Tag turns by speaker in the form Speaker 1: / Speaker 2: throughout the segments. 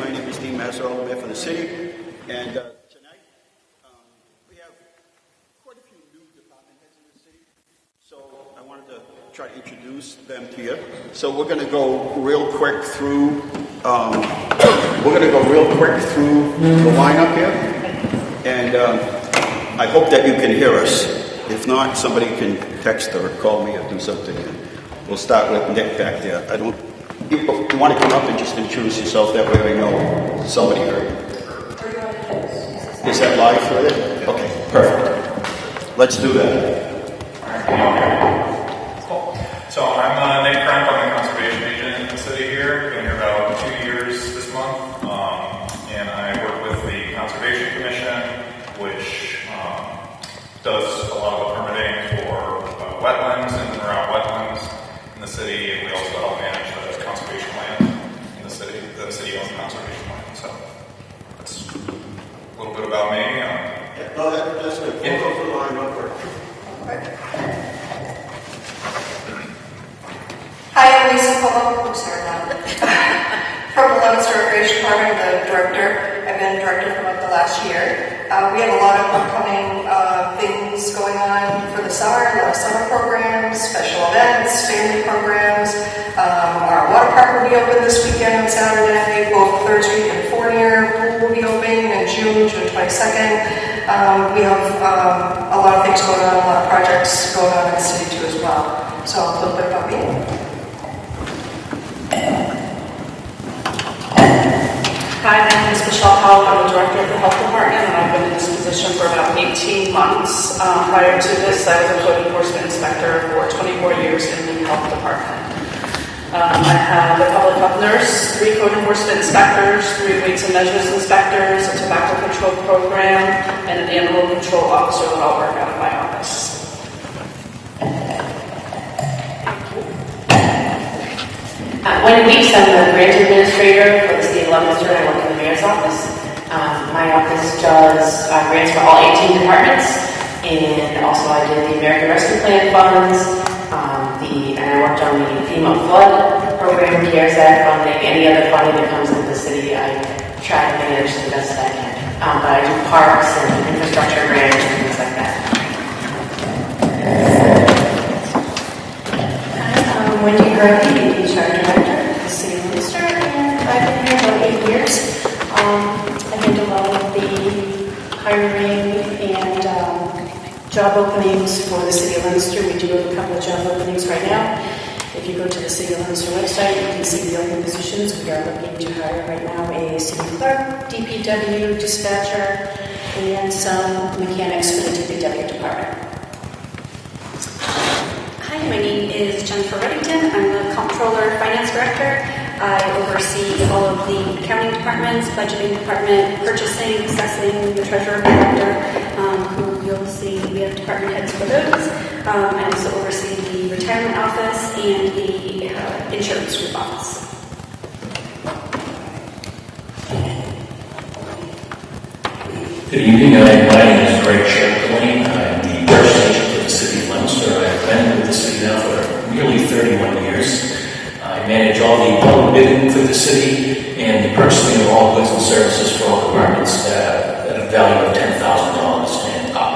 Speaker 1: My name is Dean Mazur, I'm the mayor for the city. And tonight, we have quite a few new department heads in the city. So I wanted to try to introduce them to you. So we're going to go real quick through. The lineup here. And I hope that you can hear us. If not, somebody can text or call me or do something. We'll start with Nick back there. You want to come up and just introduce yourself, that way we know somebody heard you. Is that live for it? Okay, perfect. Let's do that.
Speaker 2: Cool. So I'm Nick Crank, I'm the conservation agent in the city here. Been here about 2 years this month. And I work with the Conservation Commission, which does a lot of the permitting for wetlands and around wetlands in the city, and we also help manage the conservation land in the city. The city owns conservation land, so that's a little bit about me.
Speaker 1: That's good. We'll go through the line real quick.
Speaker 3: Hi, I'm Lisa Polo. From the Leominster Recreation Department, the director. I've been director for about the last year. We have a lot of upcoming things going on for the summer, a lot of summer programs, special events, family programs. Our water park will be open this weekend on Saturday. Both 3rd Street and Fournier Pool will be opening in June 22nd. We have a lot of things going on, a lot of projects going on in the city too as well. So a little bit about me.
Speaker 4: Hi, my name is Michelle Powell. I'm the director of the health department, and I've been in this position for about 18 months. Prior to this, I was a code enforcement inspector for 24 years in the health department. I have a public health nurse, 3 code enforcement inspectors, 3 weights and measures inspectors, a tobacco control program, and an animal control officer that all work out of my office.
Speaker 5: Wendy Weeks, I'm the grant administrator for the city of Leominster. I work in the mayor's office. My office does grants for all 18 departments, and also I did the American Rescue Plan funds, and I worked on the FEMA flood program, CARES Act funding, any other funding that comes into the city. I try to manage the best I can. But I do parks and infrastructure grants and things like that.
Speaker 6: I'm Wendy Harvey, HR Director of the City of Leominster, and I've been here about 8 years. I handle all of the hiring and job openings for the City of Leominster. We do have a couple of job openings right now. If you go to the City of Leominster website, you can see the open positions. We are looking to hire right now a city clerk, DPW, dispatcher, and some mechanics for the DPW department.
Speaker 7: Hi, my name is Jennifer Reddington. I'm the Comptroller Finance Director. I oversee all of the accounting departments, budgeting department, purchasing, assessing, the treasurer director, who you'll see we have department heads for those. I also oversee the retirement office and the insurance group office.
Speaker 8: Good evening. My name is Greg Sherklane. I'm the purchasing agent for the city of Leominster. I've been with the city now for nearly 31 years. I manage all the public bidding for the city and the purchasing of all goods and services for all departments at a value of $10,000 and up.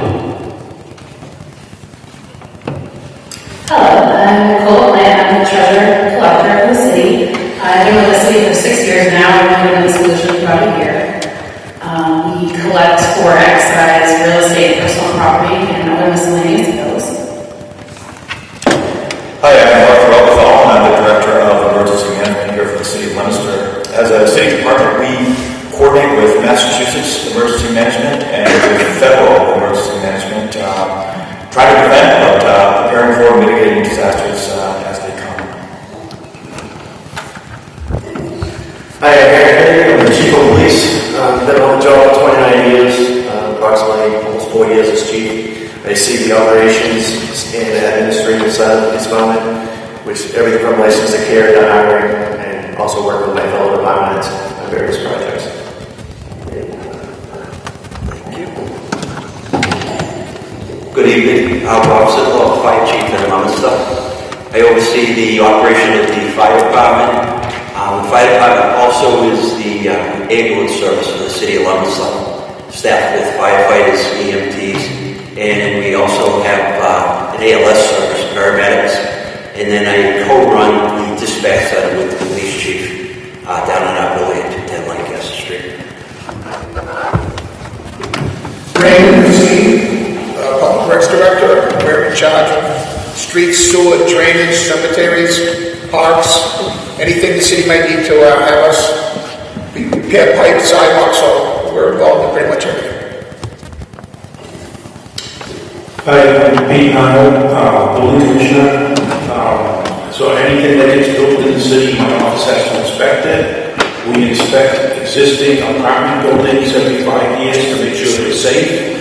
Speaker 5: Hello, I'm Nicole Land. I'm the treasurer and collector of the city. I've been with the city for 6 years now. I've been in this position for about a year. We collect for excise, real estate, personal property, and other miscellaneous bills.
Speaker 2: Hi, I'm Mark Rothwell, and I'm the director of emergency management here for the city of Leominster. As a city department, we coordinate with Massachusetts emergency management and with federal emergency management. Try to prevent, but preparing for mitigating disasters as they come.
Speaker 9: Hi, I'm the chief of police. Been on the job for 29 years, approximately almost 4 years as chief. I see the operations and the administrative side of the police department, which everything from license to carry to hiring, and also work with my fellow departments on various projects. Thank you.
Speaker 10: Good evening. I'm Bob Sidlow, Fire Chief in Leominster. I oversee the operation of the fire department. The fire department also is the ambulance service for the city of Leominster, staffed with firefighters, EMTs, and we also have an ALS service, paramedics, and then I co-run the dispatch center with the police chief down in our building at 210 Lancaster Street.
Speaker 11: Raymond Steve, Public Works Director. We're in charge of streets, sewer, drainage, cemeteries, parks, anything the city might need to have us repair pipes, sidewalks, so we're involved in pretty much everything.
Speaker 12: Hi, I'm Pete Nile, building commissioner. So anything that gets built in the city, my office has to inspect it. We inspect existing apartment buildings every 5 years to make sure they're safe.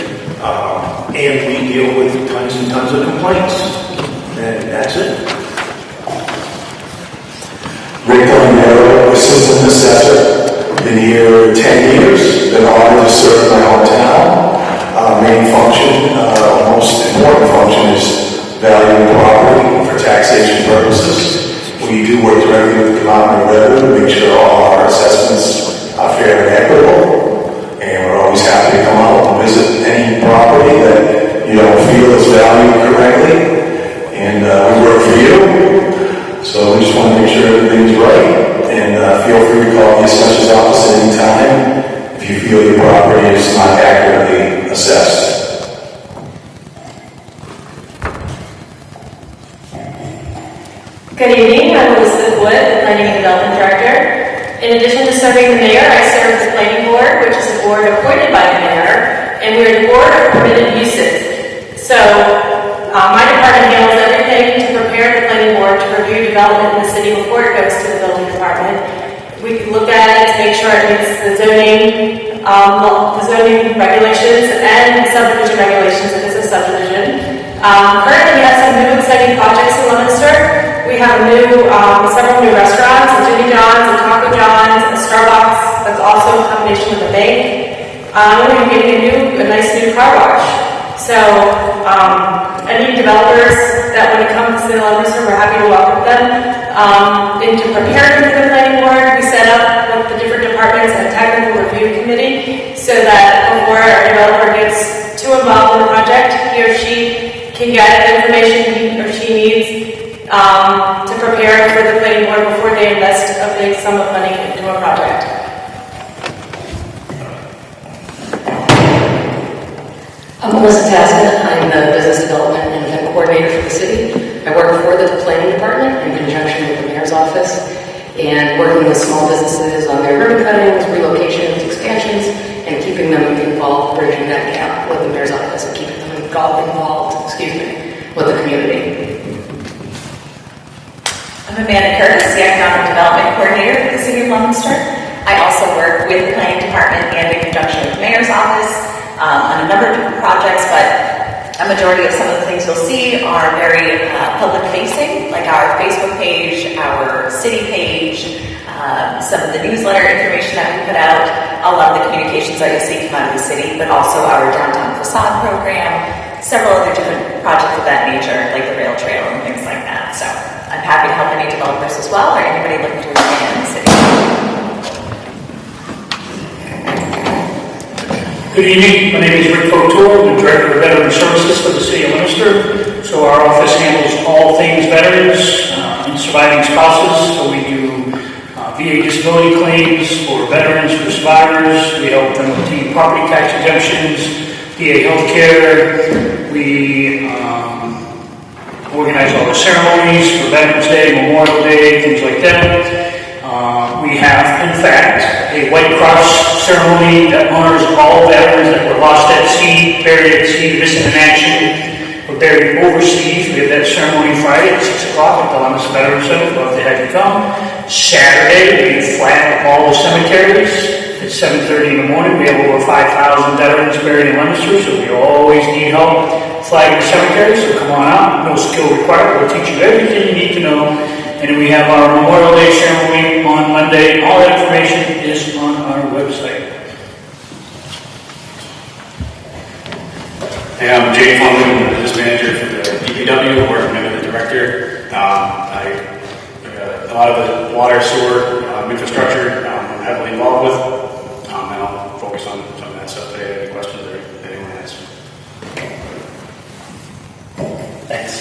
Speaker 12: And we deal with tons and tons of complaints. And that's it.
Speaker 13: Rick Delanero, Assistant Assessor. Been here 10 years. Been honored to serve my hometown. Main function, most important function is valuing property for taxation purposes. We do work directly with the Department of Revenue to make sure all our assessments are fair and equitable. And we're always happy to come out and visit any property that you don't feel is valued correctly. And we work for you. So we just want to make sure everything's right. And feel free to call the assessor's office at any time if you feel your property is not accurately assessed.
Speaker 14: Good evening, I'm Elizabeth Wood, the Planning and Development Director. In addition to serving the mayor, I serve the Planning Board, which is a board appointed by the mayor, and we're the board of permitted uses. So, my department handles everything to prepare the Planning Board to review development in the city before it goes to the building department. We can look at it to make sure it meets the zoning regulations and subdivision regulations if it's a subdivision. Currently, we have some new exciting projects in Leominster. We have several new restaurants, a Jimmy John's, a Taco John's, a Starbucks, that's also a combination with a bank. We're going to be getting a nice new car wash. So, any developers that want to come to Leominster, we're happy to welcome them. Into preparing for the planning board, we set up with the different departments a technical review committee so that before a developer gets too involved in the project, he or she can get the information he or she needs to prepare for the planning board before they invest a big sum of money into a project.
Speaker 15: I'm Melissa Taskett. I'm the Business Development and Event Coordinator for the city. I work for the Planning Department in conjunction with the Mayor's Office and working with small businesses on their ribbon cuttings, relocations, expansions, and keeping them involved, bridging that gap with the Mayor's Office and keeping them involved with the community.
Speaker 16: I'm Amanda Curtis, the Economic Development Coordinator for the City of Leominster. I also work with the Planning Department and in conjunction with the Mayor's Office on a number of different projects, but a majority of some of the things you'll see are very public-facing, like our Facebook page, our city page, some of the newsletter information that we put out, a lot of the communications that you'll see come out of the city, but also our downtown facade program, several other different projects of that nature, like the rail trail and things like that. So I'm happy to help any developers as well, or anybody looking to expand in the city.
Speaker 17: Good evening, my name is Rick Couture, I'm the Director of Veteran Services for the City of Leominster. So our office handles all things veterans and surviving spouses. So we do VA disability claims for veterans, for survivors. We help them obtain property tax exemptions, VA health care. We organize all the ceremonies for Veterans Day, Memorial Day, things like that. We have, in fact, a White Cross ceremony that honors all veterans that were lost at sea, buried at sea, missing in action, or buried overseas. We have that ceremony Friday at 6 o'clock at the Leominster Veterans Center. Love to have you come. Saturday, we flag all the cemeteries at 7:30 in the morning. We have over 5,000 veterans buried in Leominster, so we always need help flagging the cemetery, so come on out. No skill required. We'll teach you everything you need to know. And then we have our Memorial Day ceremony on Monday. All that information is on our website.
Speaker 18: Hey, I'm Jay Funkin, the business manager for the DPW, working with the director. A lot of the water, sewer, infrastructure I'm heavily involved with. focus on that stuff today. Any questions or anyone has?
Speaker 19: Thanks.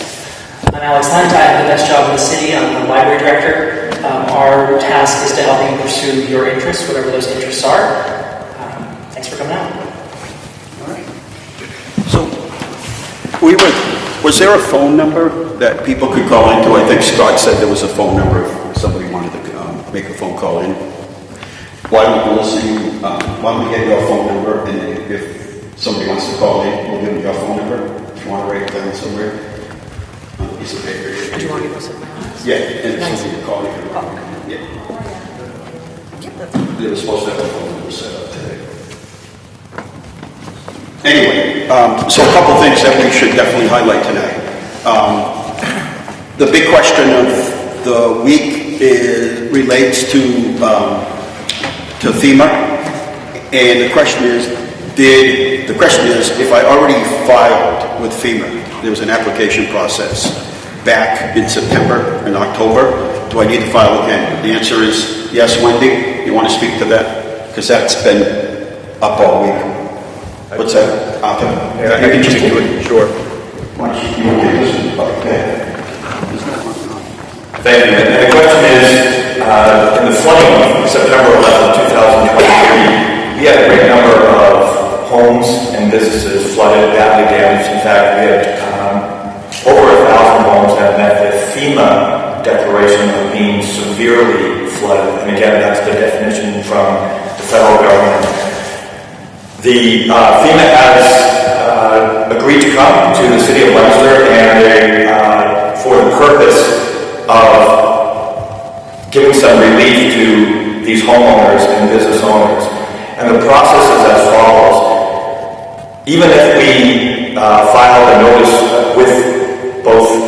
Speaker 19: I'm Alex Hunt. I have the best job in the city. I'm the library director. Our task is to help you pursue your interests, whatever those interests are. Thanks for coming out.
Speaker 1: All right. So, was there a phone number that people could call into? I think Scott said there was a phone number if somebody wanted to make a phone call in. Why don't why don't we get your phone number, and if somebody wants to call in, we'll give them your phone number. If you want to write it down somewhere on a piece of paper.
Speaker 15: Do you want to go somewhere else?
Speaker 1: Yeah, and somebody will call you. Yeah. They were supposed to have a phone number set up today. Anyway, so a couple things that we should definitely highlight tonight. The big question of the week relates to FEMA, and the question is, if I already filed with FEMA, there was an application process back in September and October, do I need to file again? The answer is yes. Wendy, you want to speak to that? Because that's been up all week. What's that, Arthur?
Speaker 20: Yeah,
Speaker 1: you can just do it.
Speaker 20: Sure.
Speaker 1: Why don't you okay, listen, okay.
Speaker 20: Thank you. And the question is, in the flooding of September 11, 2023, we had a great number of homes and businesses flooded, badly damaged. In fact, we had over 1,000 homes that met the FEMA declaration of being severely flooded. And again, that's the definition from the federal government. The FEMA has agreed to come to the city of Leominster and for the purpose of giving some relief to these homeowners and business owners. And the process is as follows. Even if we filed a notice with both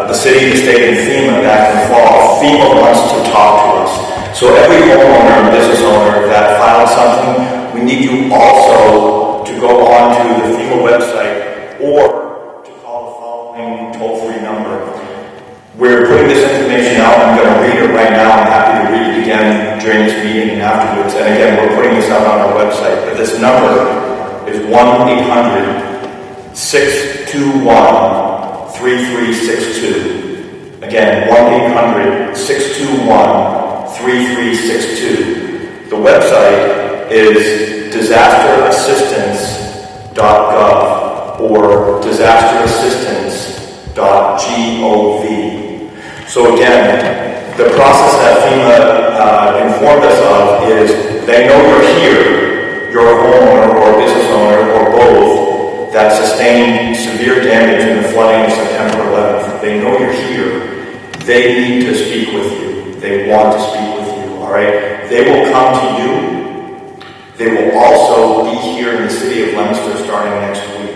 Speaker 20: the city, the state, and FEMA back in the fall, FEMA wants to talk to us. So every homeowner and business owner that filed something, we need you also to go on to the FEMA website or to call the following toll-free number. We're putting this information out. I'm going to read it right now. I'm happy to read it again during this meeting and afterwards. And again, we're putting this out on our website. But this number is 1-800-621-3362. Again, 1-800-621-3362. The website is disasterassistance.gov or disasterassistance.gov. So again, the process that FEMA informed us of is they know you're here, you're a homeowner or a business owner or both that sustained severe damage in the flooding of September 11th. They know you're here. They need to speak with you. They want to speak with you, all right? They will come to you. They will also be here in the city of Leominster starting next week,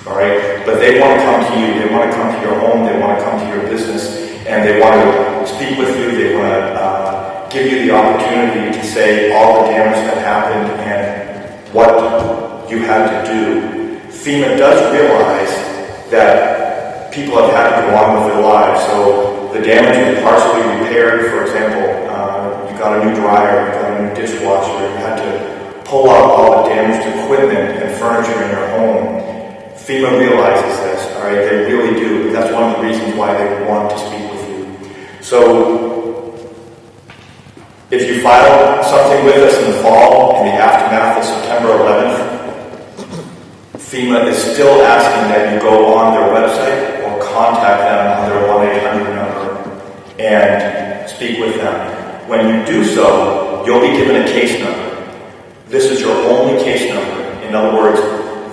Speaker 20: all right? But they want to come to you. They want to come to your home. They want to come to your business. And they want to speak with you. They want to give you the opportunity to say all the damage that happened and what you had to do. FEMA does realize that people have had to go on with their lives. So the damage was partially repaired. For example, you got a new dryer, you got a new dishwasher, you had to pull out all the damaged equipment and furniture in your home. FEMA realizes this, all right? They really do. That's one of the reasons why they want to speak with you. So, if you filed something with us in the fall, in the aftermath of September 11th, FEMA is still asking that you go on their website or contact them on their 1-800 number and speak with them. When you do so, you'll be given a case number. This is your only case number. In other words,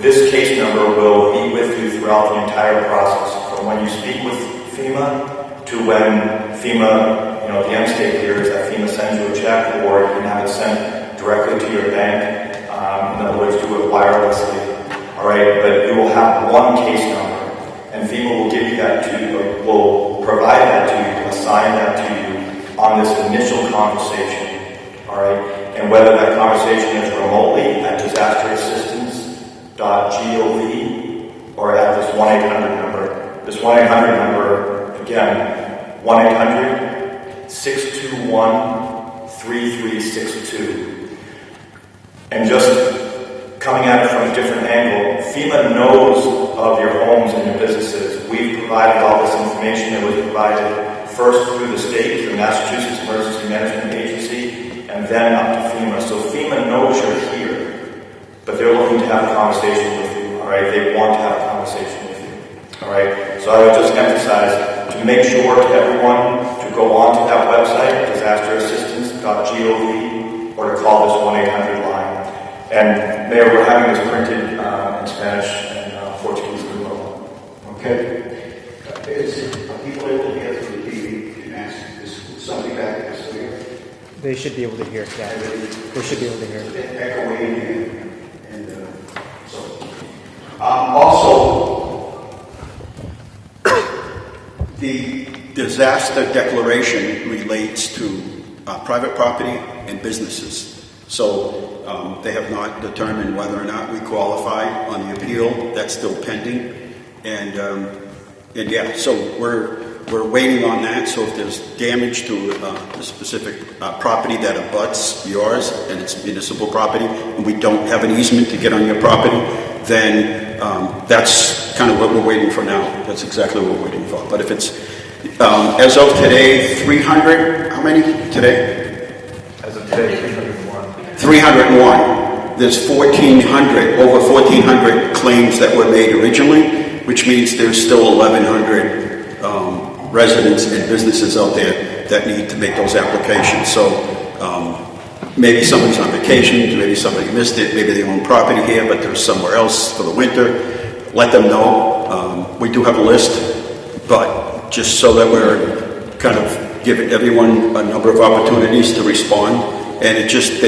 Speaker 20: this case number will be with you throughout the entire process, from when you speak with FEMA to when FEMA, the end state here is that FEMA sends you a check or you can have it sent directly to your bank. In other words, do it wirelessly. All right, but you will have one case number, and FEMA will give you that to you, will provide that to you, assign that to you on this initial conversation. All right, and whether that conversation is remotely at disasterassistance.gov or at this 1-800 number. This 1-800 number, again, 1-800-621-3362. And just coming at it from a different angle. FEMA knows of your homes and your businesses. We've provided all this information that was provided first through the state, through Massachusetts Emergency Management Agency, and then up to FEMA. So FEMA knows you're here, but they're looking to have a conversation with you, all right? They want to have a conversation with you, all right? So I would just emphasize to make sure to everyone to go onto that website, disasterassistance.gov, or to call this 1-800 line. And Mayor, we're having this printed in Spanish and Portuguese as well.
Speaker 1: Okay. Are people able to hear through the TV? Can ask is somebody back there still here?
Speaker 21: They should be able to hear. Yeah, they should be able to hear.
Speaker 1: Echoing and so. Also, the disaster declaration relates to private property and businesses. So they have not determined whether or not we qualify on the appeal. That's still pending, and yeah, so we're waiting on that. So if there's damage to a specific property that abuts yours and it's municipal property, and we don't have an easement to get on your property, then that's kind of what we're waiting for now. That's exactly what we're waiting for. But if it's as of today, 300. How many today?
Speaker 20: As of today,
Speaker 1: 301. There's 1,400, over 1,400 claims that were made originally, which means there's still 1,100 residents and businesses out there that need to make those applications. So maybe somebody's on vacation, maybe somebody missed it, maybe they own property here, but they're somewhere else for the winter. Let them know. We do have a list, but just so that we're kind of giving everyone a number of opportunities to respond. And they just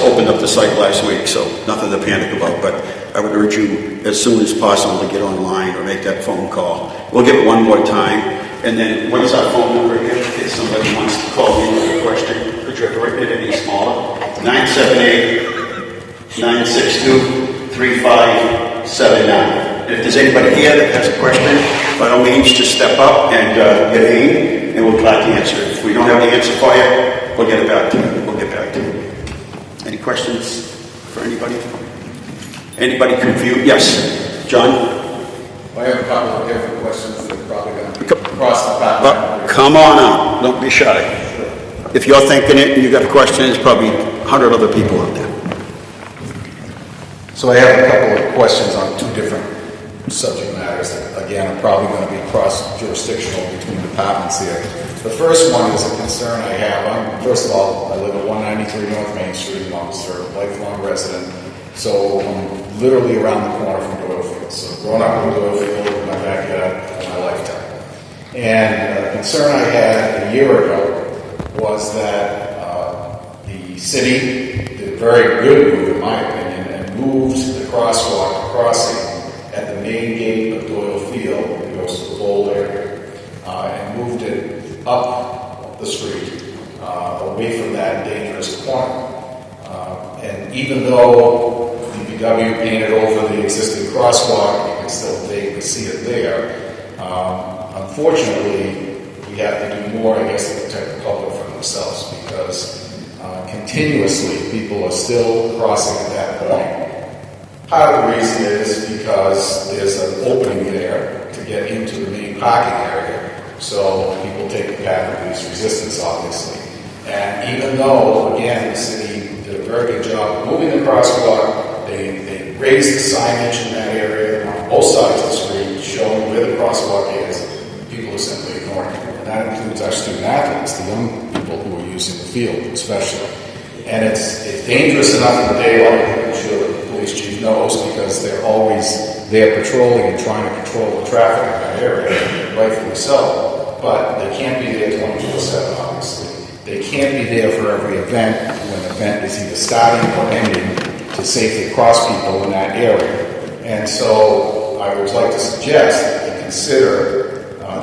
Speaker 1: opened up the site last week, so nothing to panic about. But I would urge you as soon as possible to get online or make that phone call. We'll give it one more time. And then what is our phone number again? In case somebody wants to call me with a question, could you have written it any smaller? 978-962-3579. If there's anybody here that has a question, by all means, just step up and get in, and we'll try to answer it. If we don't have the answer for you, we'll get it back to you. We'll get back to you. Any questions for anybody? Anybody confused? Yes, John?
Speaker 22: I have a couple of different questions that are probably going to be across the path.
Speaker 1: Come on up. Don't be shy. If you're thinking it and you got a question, there's probably 100 other people out there.
Speaker 22: So I have a couple of questions on two different subject matters that, again, are probably going to be cross-jurisdictional between departments here. The first one is a concern I have. First of all, I live at 193 North Main Street in Leominster, lifelong resident. So I'm literally around the corner from Doylefield. So growing up in Doylefield in my backyard for my lifetime. And a concern I had a year ago was that the city did a very good move, in my opinion, and moved the crosswalk crossing at the main gate of Doyle Field, that goes to the bowl area, and moved it up the street, away from that dangerous corner. And even though DPW painted over the existing crosswalk, you can still vaguely see it there. Unfortunately, we have to do more, I guess, to protect the public from themselves, because continuously people are still crossing at that point. Part of the reason is because there's an opening there to get into the main parking area, so people take the path of least resistance, obviously. And even though, again, the city did a very good job of moving the crosswalk, they raised the signage in that area on both sides of the street, showing where the crosswalk is. People are simply ignoring it. And that includes our student athletes, the young people who are using the field, especially. And it's dangerous enough in the daylight, I'm sure the police chief knows, because they're always there patrolling and trying to control the traffic in that area, rightfully so. But they can't be there 24/7, obviously. They can't be there for every event when an event is either starting or ending to safely cross people in that area. And so I would like to suggest that you consider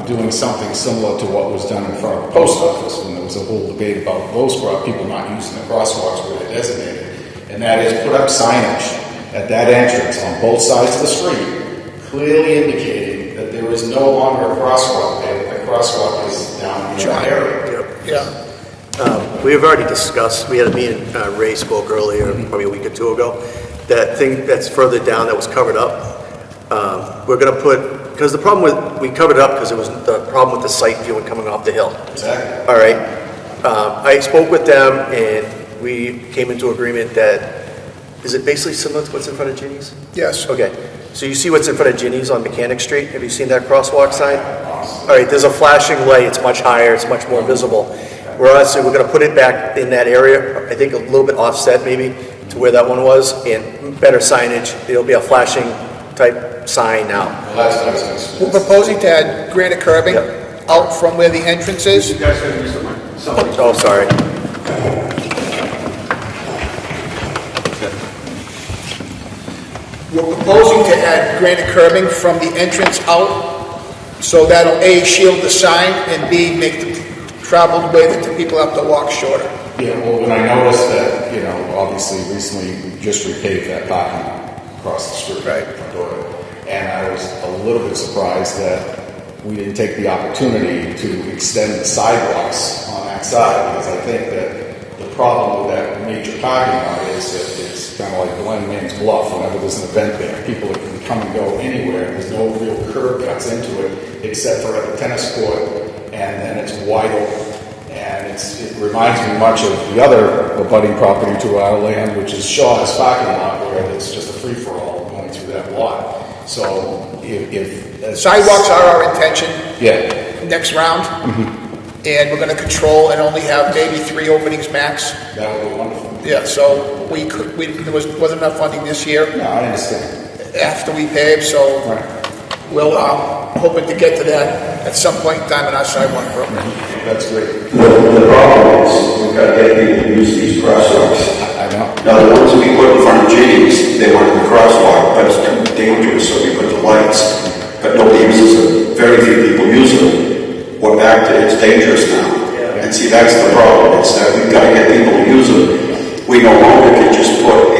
Speaker 22: doing something similar to what was done in front of the post office when there was a whole debate about those people not using the crosswalks where they're designated. And that is put up signage at that entrance on both sides of the street, clearly indicating that there is no longer a crosswalk there, that the crosswalk is down in that area.
Speaker 9: We have already discussed, we had a meeting, Ray spoke earlier, probably a week or two ago, that thing that's further down that was covered up. We're gonna put, because the problem with, we covered it up because it was the problem with the sight view and coming off the hill.
Speaker 22: Exactly.
Speaker 9: All right. I spoke with them and we came into agreement that, is it basically similar to what's in front of Ginny's?
Speaker 11: Yes.
Speaker 9: Okay. So you see what's in front of Ginny's on Mechanic Street? Have you seen that crosswalk sign? All right, there's a flashing light. It's much higher. It's much more visible. We're going to put it back in that area, I think a little bit offset maybe to where that one was, and better signage. It'll be a flashing type sign now.
Speaker 22: Well, that's nice.
Speaker 11: We're proposing to add granite curbing out from where the entrance is.
Speaker 1: You guys gotta use something.
Speaker 9: Oh, sorry.
Speaker 11: We're proposing to add granite curbing from the entrance out, so that'll A, shield the sign, and B, make the traveled way that the people have to walk shorter.
Speaker 22: Yeah, well, when I noticed that, obviously recently we just repaved that parking lot across the street.
Speaker 11: Right.
Speaker 22: From Doyle. And I was a little bit surprised that we didn't take the opportunity to extend the sidewalks on that side, because I think that the problem with that major parking lot is that it's kind of like Glen Man's Bluff. Whenever there's an event there, people can come and go anywhere. There's no real curb cuts into it, except for at the tennis court, and then it's wide open. And it reminds me much of the other abutting property to our land, which is Shaw's parking lot, where it's just a free-for-all going through that lot. So if
Speaker 11: Sidewalks are our intention.
Speaker 22: Yeah.
Speaker 11: Next round. And we're going to control and only have maybe 3 openings max.
Speaker 22: That would be wonderful.
Speaker 11: Yeah, so there wasn't enough funding this year.
Speaker 22: No, I understand.
Speaker 11: After we paved, so we'll hoping to get to that at some point in time in our sidewalk program.
Speaker 22: That's great.
Speaker 1: The problem is we've got to get people to use these crosswalks.
Speaker 22: I know.
Speaker 1: Now, the ones we put in front of Ginny's, they wanted the crosswalk, but it's too dangerous, so we put the lights. But nobody uses them. Very few people use them. We're back to it's dangerous now. And see, that's the problem. It's that we've got to get people to use them. We no longer can just put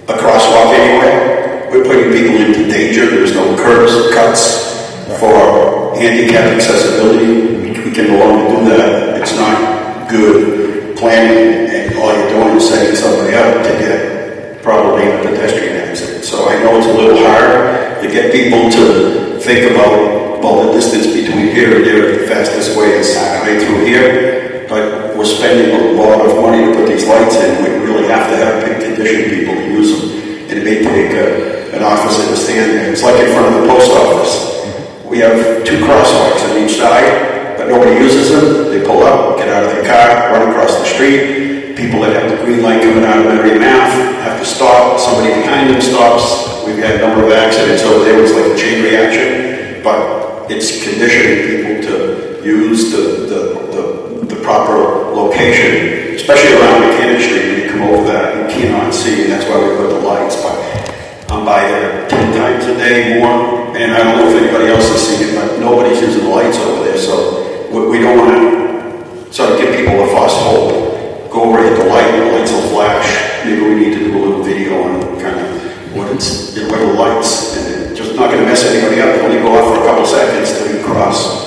Speaker 1: a crosswalk anywhere. We're putting people into danger. There's no curbs, cuts for handicap accessibility. We can no longer do that. It's not good planning, and all you're doing is setting somebody up to get probably a pedestrian accident. So I know it's a little hard to get people to think about, well, the distance between here and there, the fastest way is right through here, but we're spending a lot of money to put these lights in. We really have to have big condition people to use them. And it may take an officer to stand there. It's like in front of the post office. We have 2 crosswalks on each side, but nobody uses them. They pull up, get out of their car, run across the street. People that have the green light coming out of Mary Math have to stop. Somebody behind them stops. We've had a number of accidents over there. It's like a chain reaction, but it's conditioning people to use the proper location, especially around Mechanic Street. When you come over that, you cannot see, and that's why we put the lights. But I'm by there 10 times a day more, and I don't know if anybody else has seen it, but nobody's using the lights over there. So we don't want to sort of give people a false hope. Go over, hit the light, and the lights will flash. Maybe we need to do a little video on kind of what the lights, and it's just not going to mess anybody up. They only go off for a couple seconds till you cross.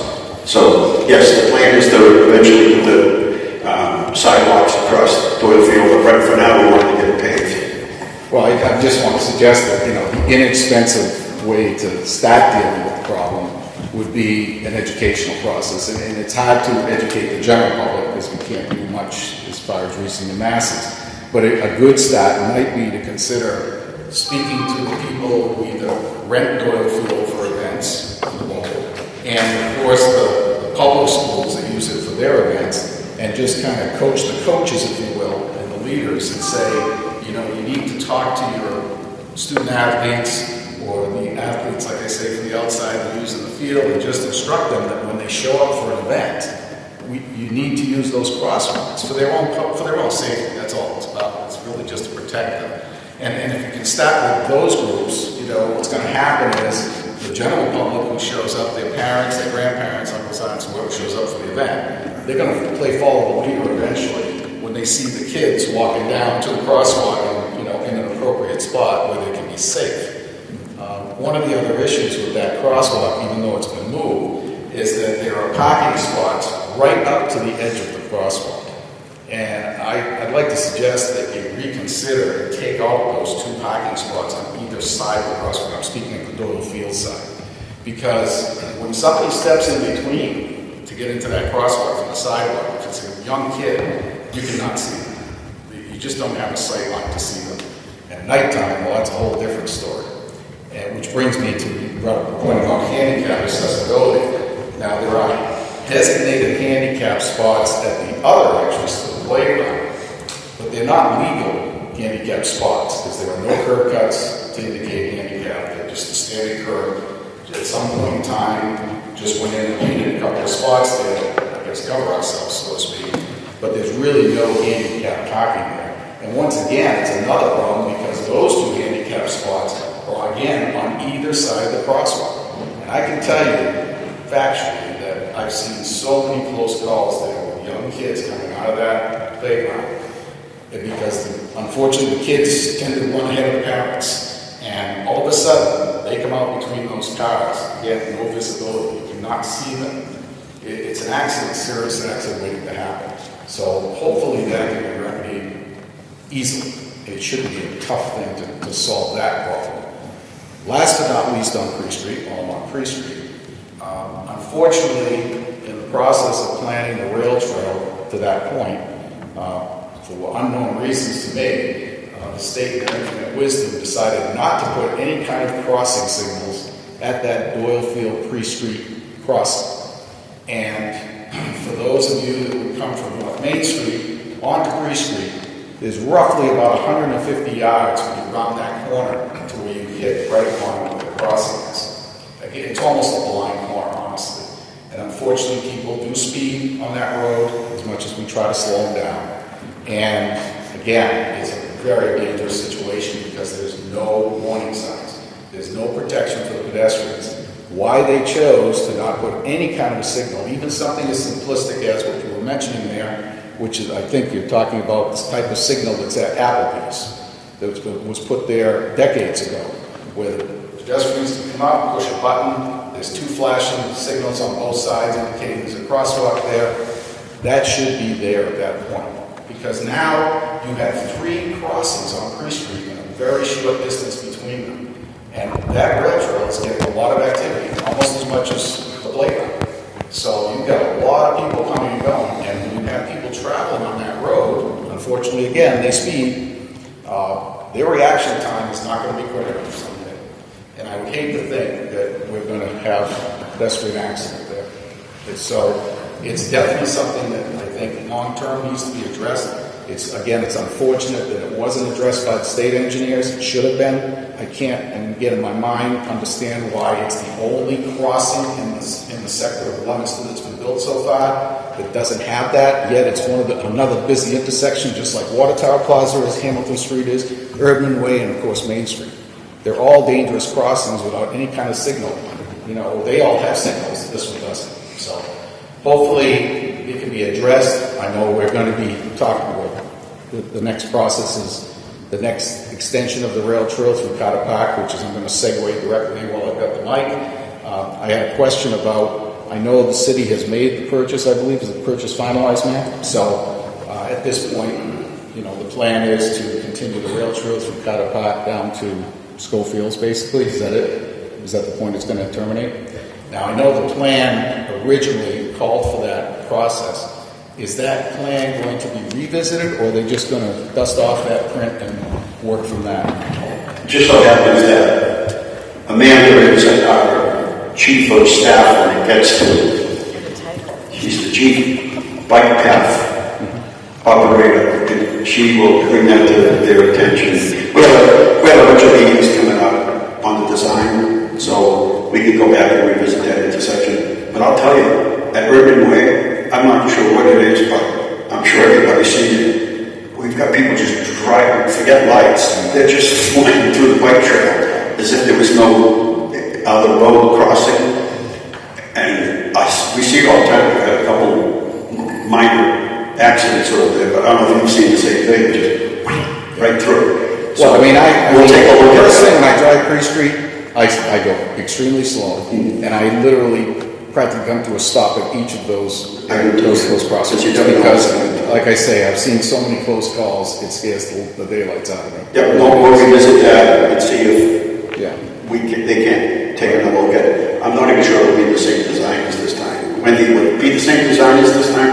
Speaker 1: So yes, the plan is to eventually put the sidewalks across Doyle Field, but right for now we want to get it paved.
Speaker 22: Well, I just want to suggest that, the inexpensive way to start dealing with the problem would be an educational process. And it's hard to educate the general public because we can't do much as far as reaching the masses. But a good start might be to consider speaking to the people who either rent Doyle Field for events, and of course the public schools that use it for their events, and just kind of coach the coaches, if you will, and the leaders, and say, you need to talk to your student athletes or the athletes, like I say, from the outside that use in the field, and just instruct them that when they show up for an event, you need to use those crosswalks for their own safety. That's all it's about. It's really just to protect them. And if you can start with those groups, what's going to happen is the general public who shows up, their parents, their grandparents, uncles, aunts, whoever shows up for the event, they're going to play follow the leader eventually when they see the kids walking down to the crosswalk in an appropriate spot where they can be safe. One of the other issues with that crosswalk, even though it's been moved, is that there are parking spots right up to the edge of the crosswalk. And I'd like to suggest that you reconsider and take out those 2 parking spots on either side of the crosswalk. I'm speaking of the Doyle Field side. Because when somebody steps in between to get into that crosswalk from the sidewalk, if it's a young kid, you cannot see them. You just don't have a sight line to see them. At nighttime, well, that's a whole different story. And which brings me to the point about handicap accessibility. Now, there are designated handicap spots at the other entrance to the playground, but they're not legal handicap spots because there are no curb cuts to indicate handicap. They're just a standing curb. At some point in time, just went in and painted a couple of spots there, I guess cover ourselves, so to speak. But there's really no handicap parking there. And once again, it's another problem because those 2 handicap spots are again on either side of the crosswalk. And I can tell you, factually, that I've seen so many close calls there with young kids coming out of that playground. Because unfortunately the kids tend to run ahead of the parents. And all of a sudden, they come out between those cars, again, no visibility, you cannot see them. It's an accident, serious accident waiting to happen. So hopefully that can be remedied easily. It shouldn't be a tough thing to solve that problem. Last but not least on Cree Street, while I'm on Cree Street, unfortunately, in the process of planning the rail trail to that point, for unknown reasons to me, the state, in their infinite wisdom, decided not to put any kind of crossing signals at that Doylefield Cree Street crossing. And for those of you that would come from North Main Street onto Cree Street, there's roughly about 150 yards when you round that corner to where you hit right upon where the crossing is. Again, it's almost a blind corner, honestly. And unfortunately, people do speed on that road as much as we try to slow them down. And again, it's a very dangerous situation because there's no warning signs. There's no protection for the pedestrians. Why they chose to not put any kind of a signal, even something as simplistic as what you were mentioning there, which is, I think you're talking about this type of signal that's at Applebee's, that was put there decades ago, where the pedestrians can come out, push a button, there's 2 flashing signals on both sides indicating there's a crosswalk there. That should be there at that point. Because now you have 3 crossings on Cree Street and a very short distance between them. And that rail trail is getting a lot of activity, almost as much as the playground. So you've got a lot of people coming and going, and when you have people traveling on that road, unfortunately, again, they speed, their reaction time is not going to be quick enough someday. And I would hate to think that we're going to have a pedestrian accident there. And so it's definitely something that I think long-term needs to be addressed. It's unfortunate that it wasn't addressed by the state engineers. It should have been. I can't, and again, in my mind, understand why it's the only crossing in the sector of Leominster that's been built so far that doesn't have that. Yet it's another busy intersection, just like Water Tower Plaza is, Hamilton Street is, Urban Way, and of course Main Street. They're all dangerous crossings without any kind of signal. You know, they all have signals. This one doesn't. So hopefully it can be addressed. I know we're going to be talking about the next process is the next extension of the rail trail through Carter Park, which is, I'm going to segue directly while I've got the mic. I had a question about, I know the city has made the purchase, I believe. Is the purchase finalized, ma'am? So at this point, you know, the plan is to continue the rail trail through Carter Park down to Schofield's, basically. Is that it? Is that the point it's going to terminate? Now, I know the plan originally called for that process. Is that plan going to be revisited, or are they just going to dust off that print and work from that?
Speaker 1: It just so happens that Amanda is our chief of staff when it gets to, she's the chief bike path operator, and she will bring that to their attention. We have a bunch of meetings coming up on the design, so we can go back and revisit that intersection. But I'll tell you, at Urban Way, I'm not sure what it is, but I'm sure everybody's seen it. We've got people just driving, forget lights, they're just flying through the bike trail as if there was no other road crossing. And we see it all the time. We've had a couple minor accidents over there, but I don't know if you've seen the same thing, just right through.
Speaker 22: Well, I mean,
Speaker 1: we'll take a look at
Speaker 22: first
Speaker 1: that.
Speaker 22: thing when I drive Cree Street, I go extremely slow, and I literally practically come to a stop at each of those crossings.
Speaker 1: Because you don't know.
Speaker 22: Because, like I say, I've seen so many close calls, it scares the daylights out of me.
Speaker 1: Yeah, we'll revisit that and see if
Speaker 22: Yeah.
Speaker 1: they can take another look at it. I'm not even sure it'll be the same design as this time. Wendy, would it be the same design as this time?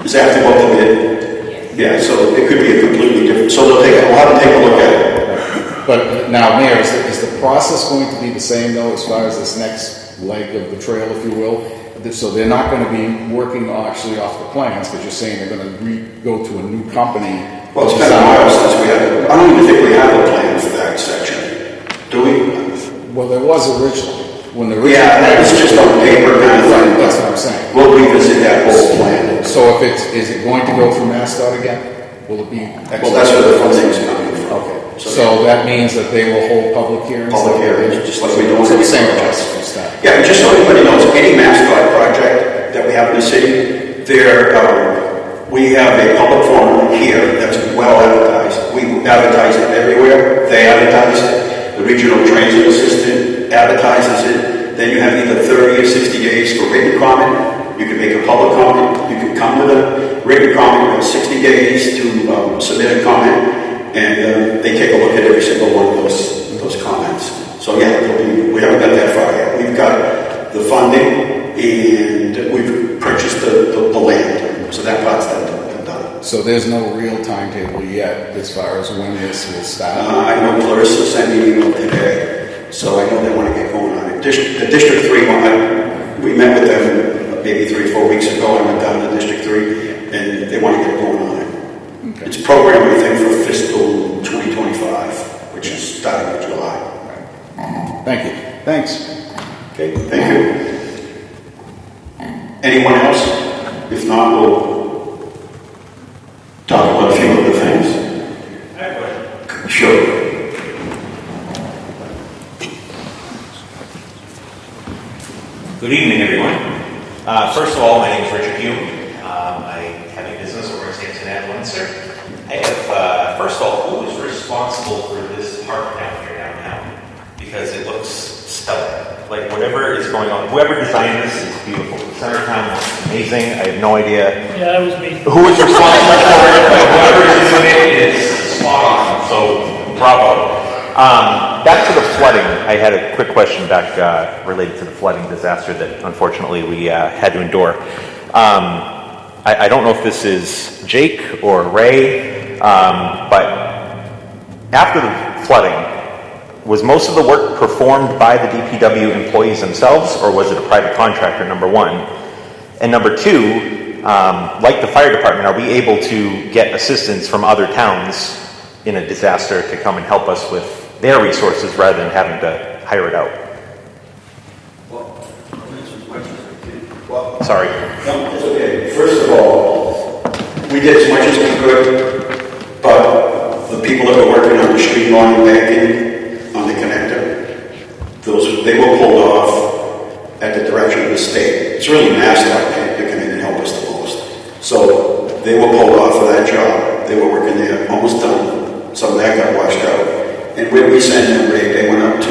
Speaker 1: Is that the what they did? Yeah, so it could be a completely different, so we'll have to take a look at it.
Speaker 22: But now, Mayor, is the process going to be the same, though, as far as this next leg of the trail, if you will? So they're not going to be working actually off the plans, because you're saying they're going to go to a new company.
Speaker 1: Well, it's been a while since we had, I don't even think we have a plan for that section. Do we?
Speaker 22: Well, there was originally.
Speaker 1: Yeah, that was just on paper kind of thing.
Speaker 22: That's what I'm saying.
Speaker 1: We'll revisit that whole plan.
Speaker 22: So is it going to go through MassDOT again? Will it be?
Speaker 1: Well, that's where the funding is coming from.
Speaker 22: Okay. So that means that they will hold public hearings?
Speaker 1: Public hearings, just like we do.
Speaker 22: So the same process will start.
Speaker 1: Yeah, just so everybody knows, any MassDOT project that we have in the city, we have a public forum here that's well advertised. We advertise it everywhere. They advertise it. The regional transit assistant advertises it. Then you have either 30 or 60 days for written comment. You can make a public comment. You can come with a written comment with 60 days to submit a comment. And they take a look at every single one of those comments. So yeah, we haven't got that far yet. We've got the funding and we've purchased the land. So that part's done.
Speaker 22: So there's no real timetable yet as far as when this will start?
Speaker 1: I know Clarissa sent me an email today, so I know they want to get going on it. The District 3 one, we met with them maybe 3 or 4 weeks ago. I went down to District 3 and they want to get going on it. Okay. It's programmed, I think, for fiscal 2025, which is starting in July.
Speaker 22: Thank you. Thanks.
Speaker 1: Okay, thank you. Anyone else? If not, we'll talk about a few other things.
Speaker 3: I have a question.
Speaker 1: Sure.
Speaker 3: Good evening, everyone. First of all, my name is Richard Hume. I have a business over in Leominster. I have, first of all, who is responsible for this park down here downtown? Because it looks stellar. Like, whatever is going on, whoever designed this is beautiful. Centertown looks amazing. I have no idea.
Speaker 17: Yeah, that was me.
Speaker 3: Who is responsible for it, but whoever is doing it is spot on. So, bravo. Back to the flooding. I had a quick question back related to the flooding disaster that unfortunately we had to endure. I don't know if this is Jake or Ray, but after the flooding, was most of the work performed by the DPW employees themselves, or was it a private contractor, number one? And number two, like the fire department, are we able to get assistance from other towns in a disaster to come and help us with their resources rather than having to hire it out? Sorry.
Speaker 1: No, it's okay. First of all, we did as much as we could, but the people that were working on the street line banking on the connector, they were pulled off at the direction of the state. It's really MassDOT that come in and help us the most. So they were pulled off for that job. They were working there, almost done. Some of that got washed out. And where we sent them, Ray, they went up to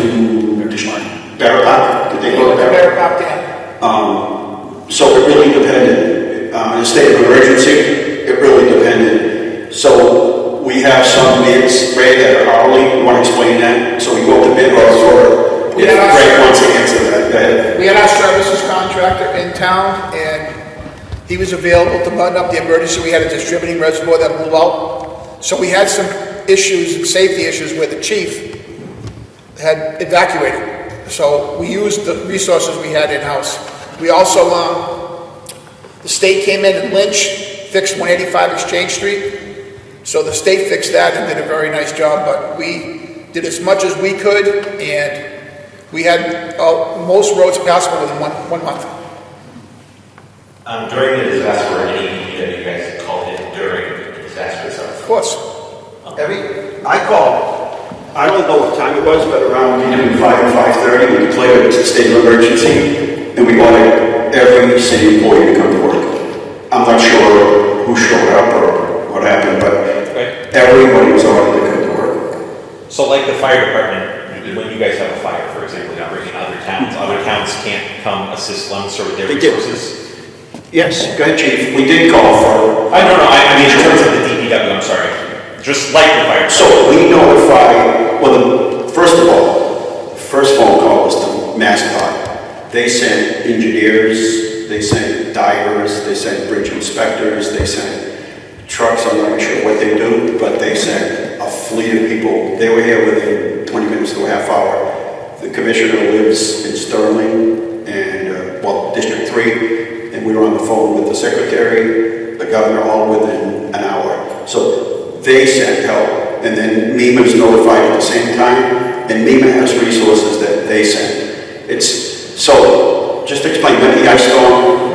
Speaker 1: Barrett Park. Did they go to
Speaker 11: Barrett Park, yeah.
Speaker 1: So it really depended. In a state of emergency, it really depended. So we have some bids, Ray, that are hourly. You want to explain that? So we go up to bid or if Ray wants to answer that. Go ahead.
Speaker 11: We had our services contractor in town, and he was available to button up the emergency. We had a distributing reservoir that blew out. So we had some issues and safety issues where the chief had evacuated. So we used the resources we had in-house. We also, the state came in and Lynch fixed 185 Exchange Street. So the state fixed that and did a very nice job, but we did as much as we could, and we had most roads passable within one month.
Speaker 3: During the disaster, were any that you guys called in during the disaster itself?
Speaker 11: Of course.
Speaker 1: I called. I don't know what time it was, but around between 5 and 5:30, we declared it a state of emergency, and we wanted every city employee to come to work. I'm not sure who showed up or what happened, but everybody was ordered to come to work.
Speaker 3: So like the fire department, when you guys have a fire, for example, you're not bringing other towns can't come assist Leominster with their
Speaker 1: They did.
Speaker 3: resources?
Speaker 1: Yes, go ahead, Chief.
Speaker 20: We did call for,
Speaker 3: I don't know, I mean, in terms of the DPW, I'm sorry. Just like the fire.
Speaker 1: So we notify, well, first of all, first phone call was to MassDOT. They sent engineers, they sent divers, they sent bridge inspectors, they sent trucks, I'm not sure what they do, but they sent a fleet of people. They were here within 20 minutes to a half hour. The commissioner lives in Sterling and, District 3, and we were on the phone with the secretary, the governor, all within an hour. So they sent help, and then MEMA's notified at the same time, and MEMA has resources that they send. So, just to explain, when the ice storm,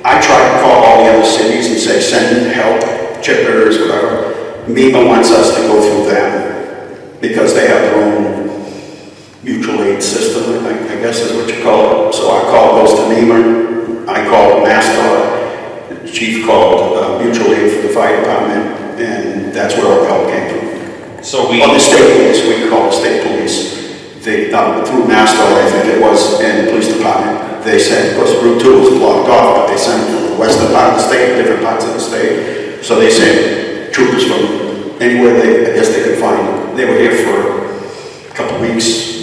Speaker 1: I try to call all the other cities and say, send help, chippers, whatever. MEMA wants us to go through them, because they have their own mutual aid system, I guess is what you call it. So our call goes to MEMA, I called MassDOT, the chief called mutual aid for the fire department, and that's where our help came from.
Speaker 3: So
Speaker 1: the state police, we call the state police. They, through MassDOT, I think it was, and the police department, they sent, of course, Route 2 was blocked off, but they sent from the western part of the state, different parts of the state. So they sent troopers from anywhere I guess they could find. They were here for a couple of weeks.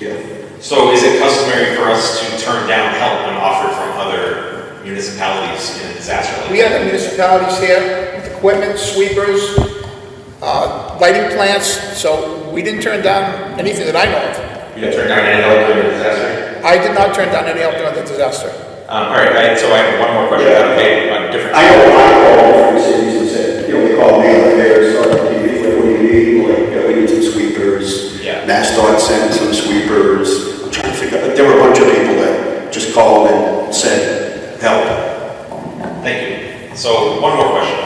Speaker 1: Yeah.
Speaker 3: So is it customary for us to turn down help when offered from other municipalities in a disaster like
Speaker 11: We have municipalities here with equipment, sweepers, lighting plants, so we didn't turn down anything that I know of.
Speaker 3: You didn't turn down any help during the disaster?
Speaker 11: I did not turn down any help during the disaster.
Speaker 3: All right, so I have one more question. Different.
Speaker 1: I know I called different cities and said, they called me like there, so TV, like, what do you need? Like, we need some sweepers.
Speaker 3: Yeah.
Speaker 1: MassDOT sent some sweepers. I'm trying to figure out, there were a bunch of people that just called and said, help.
Speaker 3: Thank you. So one more question.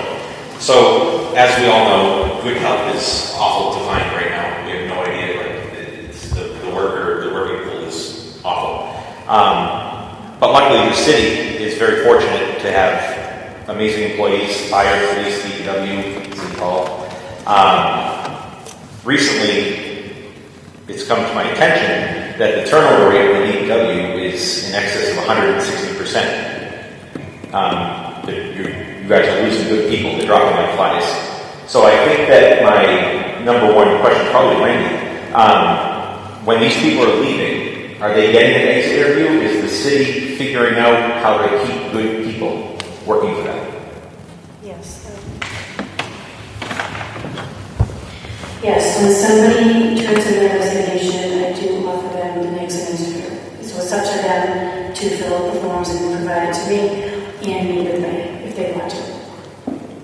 Speaker 3: So as we all know, good help is awful to find right now. We have no idea, it's the working pool is awful. But luckily the city is very fortunate to have amazing employees, fire, police, DPW, City Hall. Recently, it's come to my attention that the turnover rate of the DPW is in excess of 160%. You guys are losing good people, they're dropping like flies. So I think that my number one question, probably Randy, when these people are leaving, are they getting an exit interview? Is the city figuring out how to keep good people working for them?
Speaker 5: Yes. Yes, when somebody turns in their resignation, I do offer them the next interview. So it's up to them to fill out the forms and provide it to me and meet with me if they want to.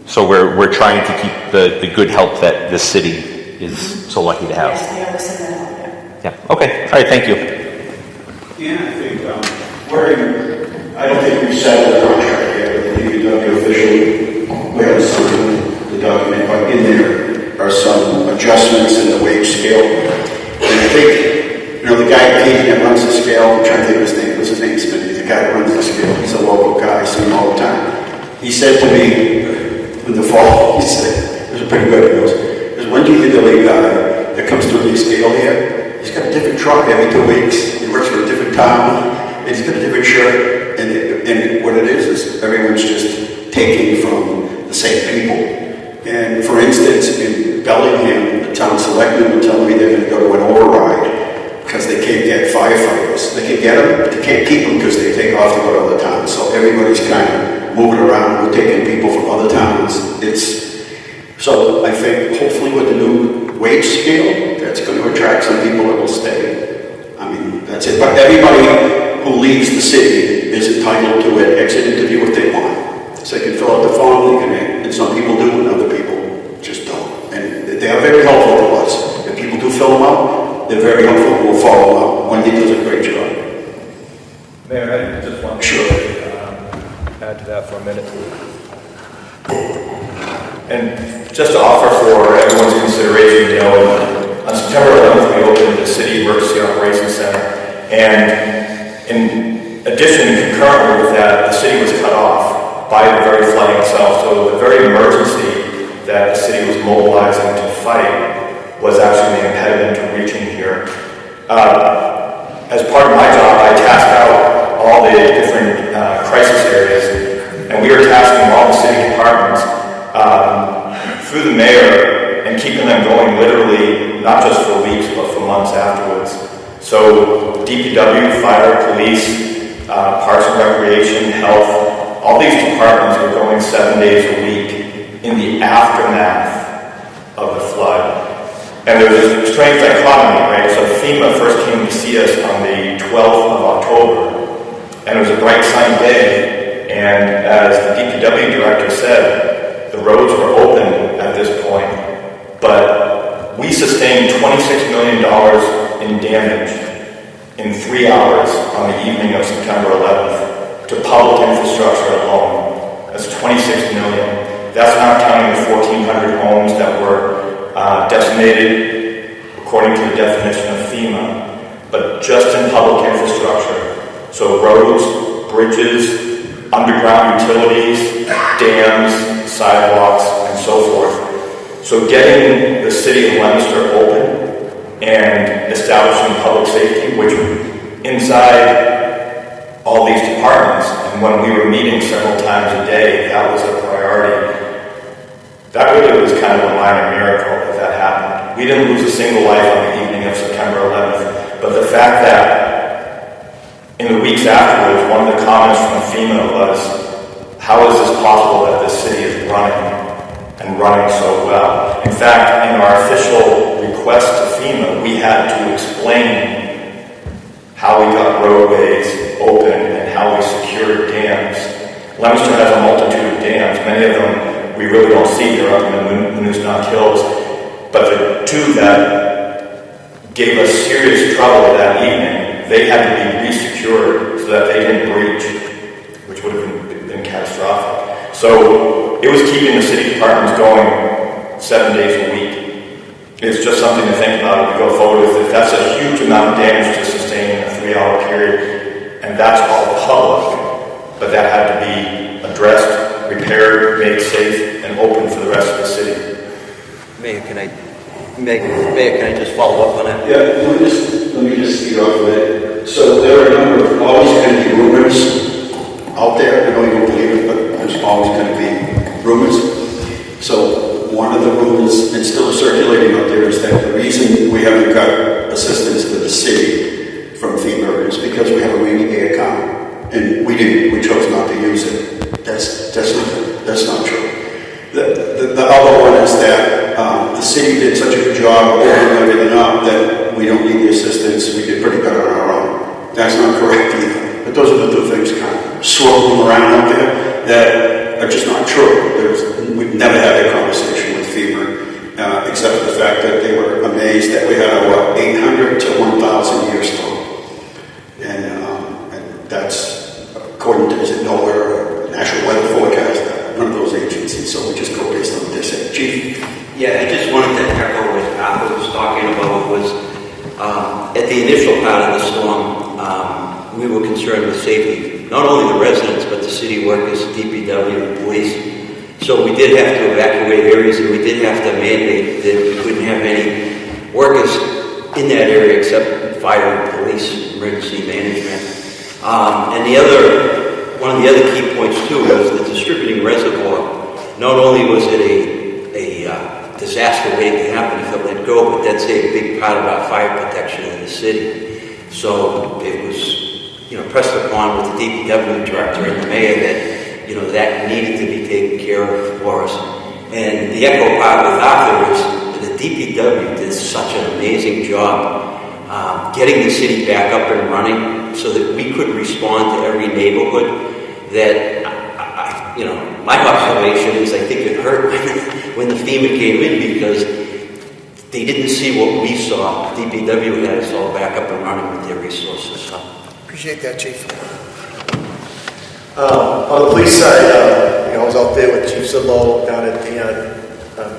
Speaker 3: So we're trying to keep the good help that the city is so lucky to have.
Speaker 5: Yes, I always send that out, yeah.
Speaker 3: Yeah. Okay. All right. Thank you.
Speaker 1: Yeah, I think I don't think we've settled the contract yet with the DPW officially. We haven't signed the document, but in there are some adjustments in the wage scale. And I think, the guy Pete that runs the scale, I'm trying to think of his name, what's his name, Smitty, the guy that runs the scale, he's a local guy, I see him all the time. He said to me in the fall, he said, it was pretty good, he goes, when do you think the league guy that comes through the scale here, he's got a different truck every 2 weeks, he works for a different town, and he's got a different shirt, and what it is everyone's just taking from the same people. And for instance, in Bellingham, the town selectmen were telling me they're going to go to an override because they can't get firefighters. They can get them, but they can't keep them because they take off to go to other towns. So everybody's kind of moving around. We're taking people from other towns. So I think hopefully with the new wage scale, that's going to attract some people that will stay. I mean, that's it. But everybody who leaves the city is entitled to an exit interview if they want. So they can fill out the form, and some people do, and other people just don't. And they are very helpful to us. If people do fill them out, they're very helpful. We'll follow them up. Wendy does a great job.
Speaker 4: Mayor, I just want to add to that for a minute.
Speaker 20: And just to offer for everyone's consideration, on September 11th, we opened the City Emergency Operations Center. And in addition, concurrently with that, the city was cut off by the very flooding itself. So the very emergency that the city was mobilizing to fight was actually the impediment to reaching here. As part of my job, I task out all the different crisis areas, and we are tasking all the city departments through the mayor and keeping them going literally, not just for weeks, but for months afterwards. So DPW, fire, police, parks and recreation, health, all these departments are going 7 days a week in the aftermath of the flood. And there's a strange dichotomy, right? So FEMA first came to see us on the 12th of October, and it was a bright sunny day, and as the DPW director said, the roads were open at this point, but we sustained $26 million in damage in 3 hours on the evening of September 11th to public infrastructure alone. That's $26 million. That's not counting the 1,400 homes that were decimated according to the definition of FEMA, but just in public infrastructure. So roads, bridges, underground utilities, dams, sidewalks, and so forth. So getting the city of Leominster open and establishing public safety, which inside all these departments, and when we were meeting several times a day, that was a priority. That really was kind of a minor miracle that happened. We didn't lose a single life on the evening of September 11th, but the fact that in the weeks afterwards, one of the comments from FEMA was, how is this possible that this city is running and running so well? In fact, in our official request to FEMA, we had to explain how we got roadways open and how we secured dams. Leominster has a multitude of dams, many of them we really don't see. They're up in the Moosnock Hills. But the two that gave us serious trouble that evening, they had to be re-secured so that they didn't breach, which would have been catastrophic. So it was keeping the city departments going 7 days a week. It's just something to think about as we go forward with it. That's a huge amount of damage to sustain in a 3-hour period, and that's all public. But that had to be addressed, repaired, made safe, and open for the rest of the city.
Speaker 10: Mayor, can I just follow up on that?
Speaker 1: Yeah, let me just speak off of it. So there are a number of always going to be rumors out there. I know you don't believe it, but there's always going to be rumors. So one of the rumors, and still circulating out there, is that the reason we haven't got assistance to the city from FEMA is because we have a rainy day account, and we chose not to use it. That's not true. The other one is that the city did such a good job of opening everything up that we don't need the assistance. We did pretty good on our own. That's not correct either. But those are the two things kind of swirling around out there that are just not true. We've never had a conversation with FEMA, except for the fact that they were amazed that we had a 800 to 1,000 year storm. And that's according to, is it NOAA, National Weather Forecast, one of those agencies, so we just go based on what they say. Chief?
Speaker 10: Yeah, I just wanted to echo what Arthur was talking about was, at the initial part of the storm, we were concerned with safety, not only the residents, but the city workers, DPW, and police. So we did have to evacuate areas, and we did have to mandate that we couldn't have any workers in that area except fire, police, emergency management. And one of the other key points too was the distributing reservoir. Not only was it a disaster waiting to happen if it let go, but that's a big part of our fire protection in the city. So it was, pressed upon with the DPW director and the mayor that, that needed to be taken care of for us. And the echo part with Arthur is the DPW did such an amazing job getting the city back up and running so that we could respond to every neighborhood. That, my observation is I think it hurt when the FEMA came in because they didn't see what we saw. DPW had us all back up and running with their resources. So.
Speaker 11: Appreciate that, Chief.
Speaker 9: On the police side, I was out there with Chief Sidlow down at the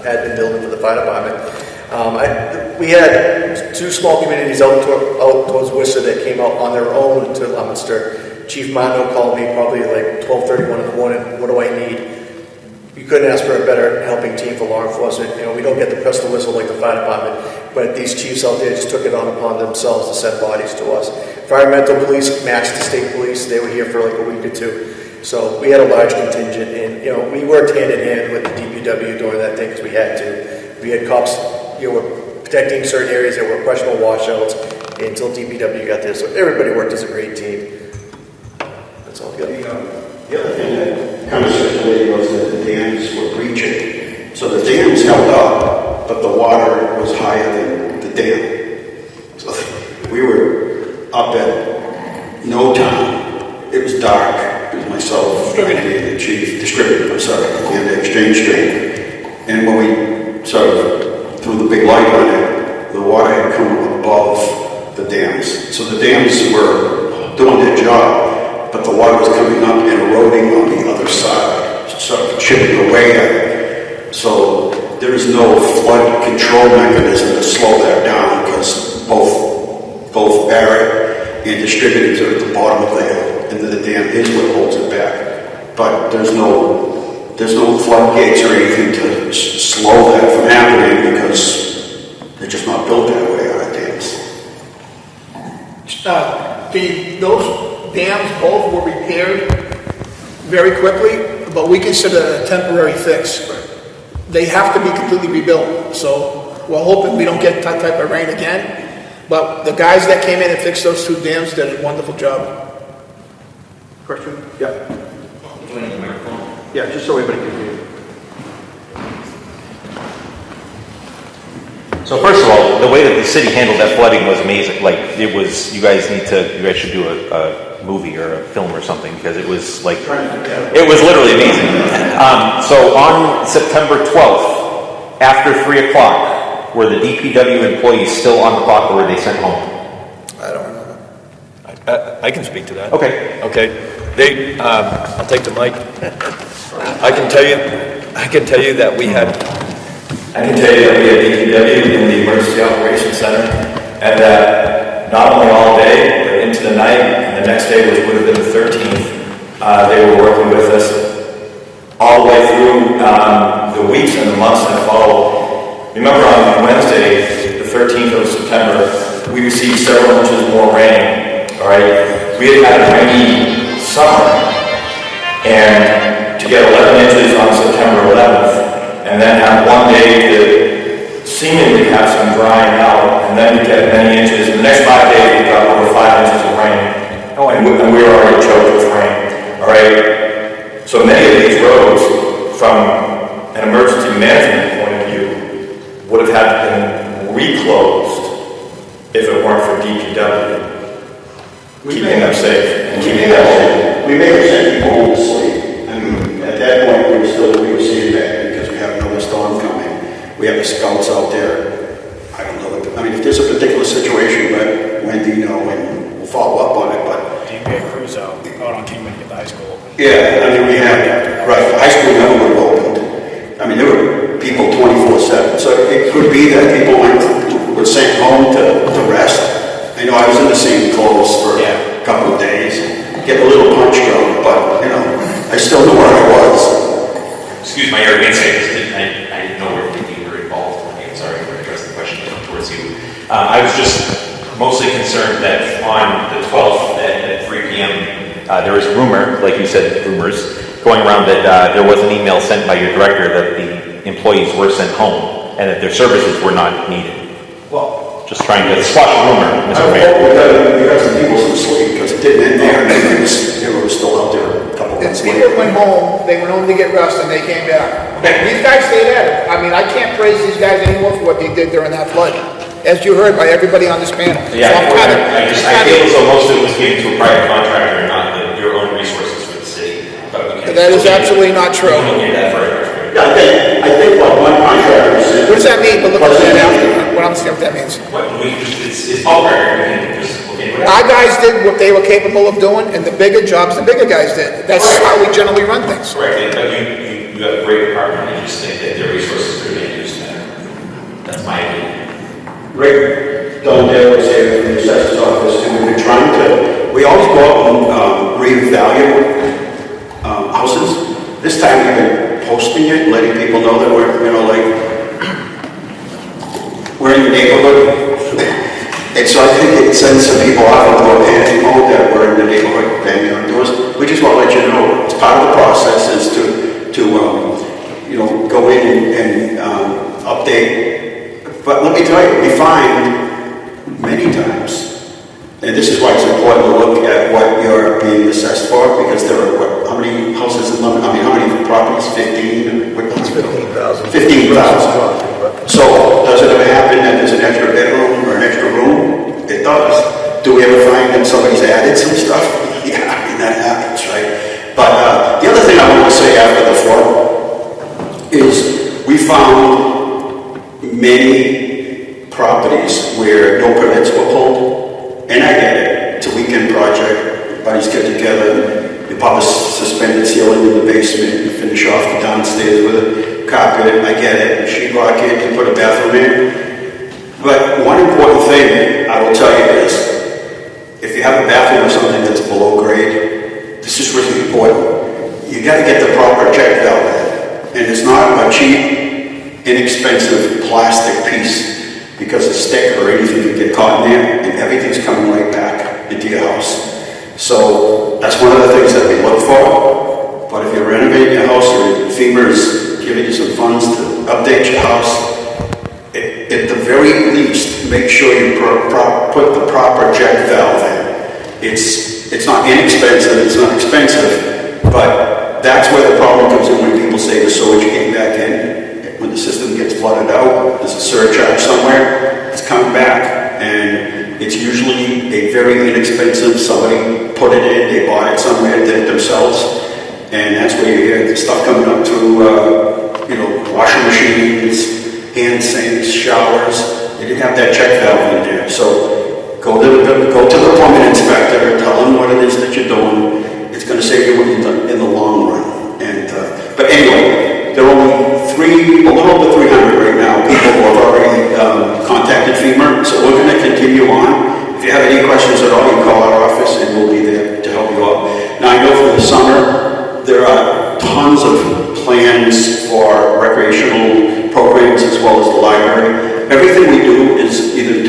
Speaker 9: admin building for the fire department. We had two small communities out towards Worcester that came out on their own to Leominster. Chief Mondo called me probably like 12:31 in the morning. What do I need? you couldn't ask for a better helping team for law enforcement. You know, we don't get the pistol whistle like the fire department, but these chiefs out there just took it on upon themselves to send bodies to us. Environmental police matched the state police. They were here for like a week or two. So we had a large contingent, and you know, we worked hand in hand with the DPW doing that thing because we had to. We had cops, you know, were protecting certain areas that were questionable washouts until DPW got there. So everybody worked as a great team. That's all good.
Speaker 1: The other thing that kind of circulated was that the dams were breaching. So the dams held up, but the water was higher than the dam. So we were up at no time. It was dark. It was myself and the chief distributor, and the exchange street. And when we sort of threw the big light on it, the water had come above the dams. So the dams were doing their job, but the water was coming up and eroding on the other side, sort of chipping away at it. So there is no flood control mechanism to slow that down because both Barrett and distributors are at the bottom of the hill, and the dam is what holds it back. But there's no floodgates or anything to slow that from happening because they're just not built that way on our dams.
Speaker 11: Those dams both were repaired very quickly, but we consider it a temporary fix. They have to be completely rebuilt, so we're hoping we don't get that type of rain again. But the guys that came in and fixed those two dams did a wonderful job. Question?
Speaker 1: Yeah. Yeah, just so everybody can hear.
Speaker 3: So first of all, the way that the city handled that flooding was amazing. Like, it was, you guys should do a movie or a film or something, because it was like, it was literally amazing. So on September 12th, after 3 o'clock, were the DPW employees still on the clock, or were they sent home?
Speaker 9: I don't know.
Speaker 4: I can speak to that.
Speaker 3: Okay.
Speaker 4: Okay. I'll take the mic. I can tell you that we had DPW in the Emergency Operations Center, and that not only all day, but into the night, and the next day, which would have been the 13th, they were working with us all the way through the weeks and the months that followed. Remember on Wednesday, the 13th of September, we received several inches more rain, all right? We had a rainy summer, and to get 11 inches on September 11th, and then have one day to seemingly have some drying out, and then to get many inches. In the next 5 days, we got over 5 inches of rain, and we were already choked with rain, all right? So many of these roads, from an emergency management point of view, would have had to been reclosed if it weren't for DPW keeping them safe and keeping them home.
Speaker 1: We may have sent people home to sleep. I mean, at that point, we were seeing that because we have another storm coming. We have the scouts out there. I don't know. If there's a particular situation, let Wendy know and we'll follow up on it. But
Speaker 18: DPA crews out on Kingman to get the high school open.
Speaker 1: yeah, we have right. High school never would have opened. There were people 24/7. So it could be that people were sent home to rest. I know I was in the same clothes for a couple of days, getting a little punch drunk, but I still know where I was.
Speaker 3: Excuse my arrogance, I didn't know where you were involved. I'm sorry for addressing the question towards you. I was just mostly concerned that on the 12th at 3 p.m., there was a rumor, like you said, rumors, going around that there was an email sent by your director that the employees were sent home and that their services were not needed.
Speaker 1: Well,
Speaker 3: just trying to squash a rumor, Mr.
Speaker 1: I
Speaker 3: Mayor.
Speaker 1: hope we got some people some sleep because it didn't end there. They were still out there a couple months later.
Speaker 11: People went home, they went home to get rest, and they came back. These guys stayed at it. I can't praise these guys anymore for what they did during that flood, as you heard by everybody on this panel.
Speaker 3: Yeah, so I feel as though most of it was given to a private contractor and not your own resources for the city.
Speaker 11: That is absolutely not true.
Speaker 1: Yeah, I think what one contractor said.
Speaker 11: What does that mean? But look at that after. What I'm saying, what that means.
Speaker 3: It's all record.
Speaker 11: Our guys did what they were capable of doing, and the bigger jobs the bigger guys did. That's how we generally run things.
Speaker 3: Correct. But you have a great department, and you just think that their resources could be used better. That's my opinion.
Speaker 1: Rick Dondale was here from the assessor's office, and we've been trying to. We always go out and reevaluate houses. This time we've been posting it, letting people know that we're, we're in the neighborhood. And so I think it sends some people off into a panic mode that we're in the neighborhood banging on doors. We just want to let you know it's part of the process is to go in and update. But let me tell you, we find many times, and this is why it's important to look at what you're being assessed for, because there are how many houses in London? How many properties? 15? It's
Speaker 9: 15,000.
Speaker 1: 15,000. So does it ever happen that there's an extra bedroom or an extra room? It does. Do we ever find that somebody's added some stuff? Yeah, I mean, that happens, right? But the other thing I want to say after the flood is we found many properties where no permits were pulled, and I get it. It's a weekend project. Everybody's get together. You pop a suspended ceiling in the basement. You finish off the downstairs with a carpet. I get it. Sheetrock in. You put a bathroom in. But one important thing I will tell you is, if you have a bathroom or something that's below grade, this is really important. You got to get the proper check valve in. And it's not a cheap, inexpensive plastic piece, because a stick or anything can get caught in there and everything's coming right back into your house. So that's one of the things that we look for. But if you're renovating your house or FEMA is giving you some funds to update your house, at the very least, make sure you put the proper check valve in. It's not inexpensive, it's not expensive, but that's where the problem comes in when people say the sewage came back in. When the system gets flooded out, there's a surcharge somewhere, it's coming back. And it's usually a very inexpensive, somebody put it in, they bought it somewhere, did it themselves. And that's where you hear the stuff coming up through, washing machines, hand sinks, showers. They didn't have that check valve in there. So go to the plumbing inspector, tell them what it is that you're doing. It's going to save you money in the long run. And but anyway, there are only a little over 300 right now people who have already contacted FEMA. So we're going to continue on. If you have any questions at all, you call our office and we'll be there to help you out. Now I know for the summer there are tons of plans for recreational programs as well as the library. Everything we do is either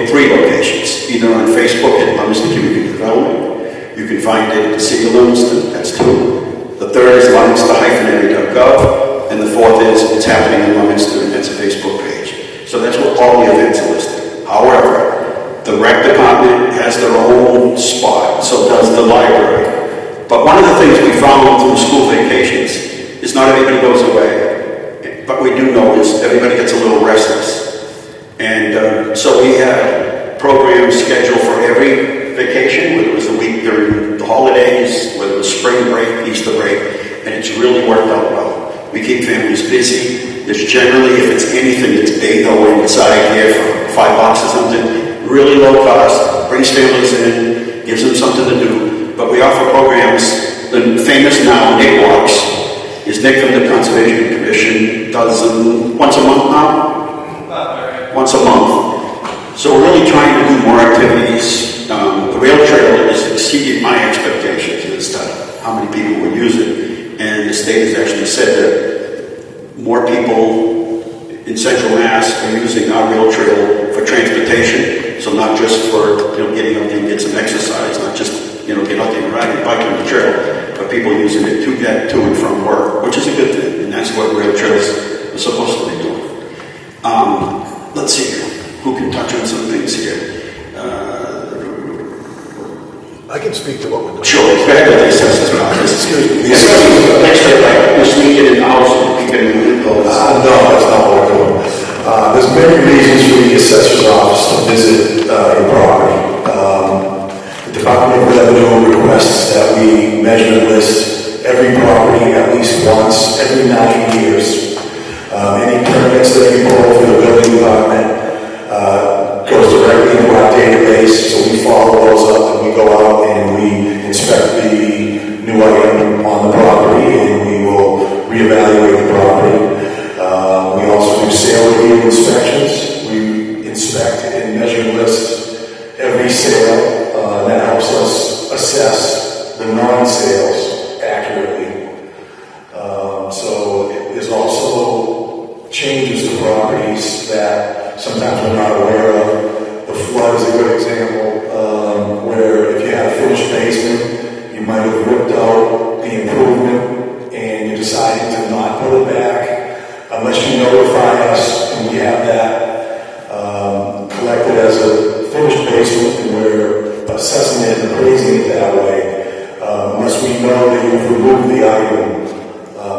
Speaker 1: three locations, either on Facebook at Leominster Community Development. You can find it at City of Leominster, that's 2. The third is leominsterarea.gov, and the fourth is It's Happening in Leominster, and that's a Facebook page. So that's where all the events are listed. However, the rec department has their own spot, so does the library. But one of the things we found through school vacations is not everybody goes away. But we do know is everybody gets a little restless. And so we had programs scheduled for every vacation, whether it was a week during the holidays, whether it was spring break, Easter break, and it's really worked out well. We keep families busy. There's generally, if it's anything, it's bagel inside here for $5 or something. Really low cost, brings families in, gives them something to do. But we offer programs. The famous now, Nick Walks, is Nick from the Conservation Commission, does them once a month now? Once a month. So we're really trying to do more activities. The rail trail has exceeded my expectations this time, how many people would use it. And the state has actually said that more people in Central Mass are using our rail trail for transportation. So not just for getting out there and get some exercise, not just get out there and ride your bike on the trail, but people using it to get to and from work, which is a good thing. And that's what rail trails are supposed to be doing. Let's see who can touch on some things here.
Speaker 9: I can speak to what we're doing.
Speaker 1: Sure, it's better than the assessors office. Excuse me. The assessors are extra, like, we sneak it in the house and we can do those.
Speaker 13: No, that's not what we're doing. There's many reasons for the assessor's office to visit your property. The Department of Revenue requests that we measure and list every property at least once every 9 years. Any permits that we pull for the building department goes directly into our database, so we follow those up and we go out and we inspect the new item on the property and we will reevaluate the property. We also do sale review inspections. We inspect and measure and list every sale. That helps us assess the non-sales accurately. So that sometimes we're not aware of. The flood is a good example, where if you had a finished basement, you might have ripped out the improvement and you decided to not put it back unless you notify us and we have that collected as a finished basement and we're assessing it and appraising it that way. Unless we know that you've removed the item,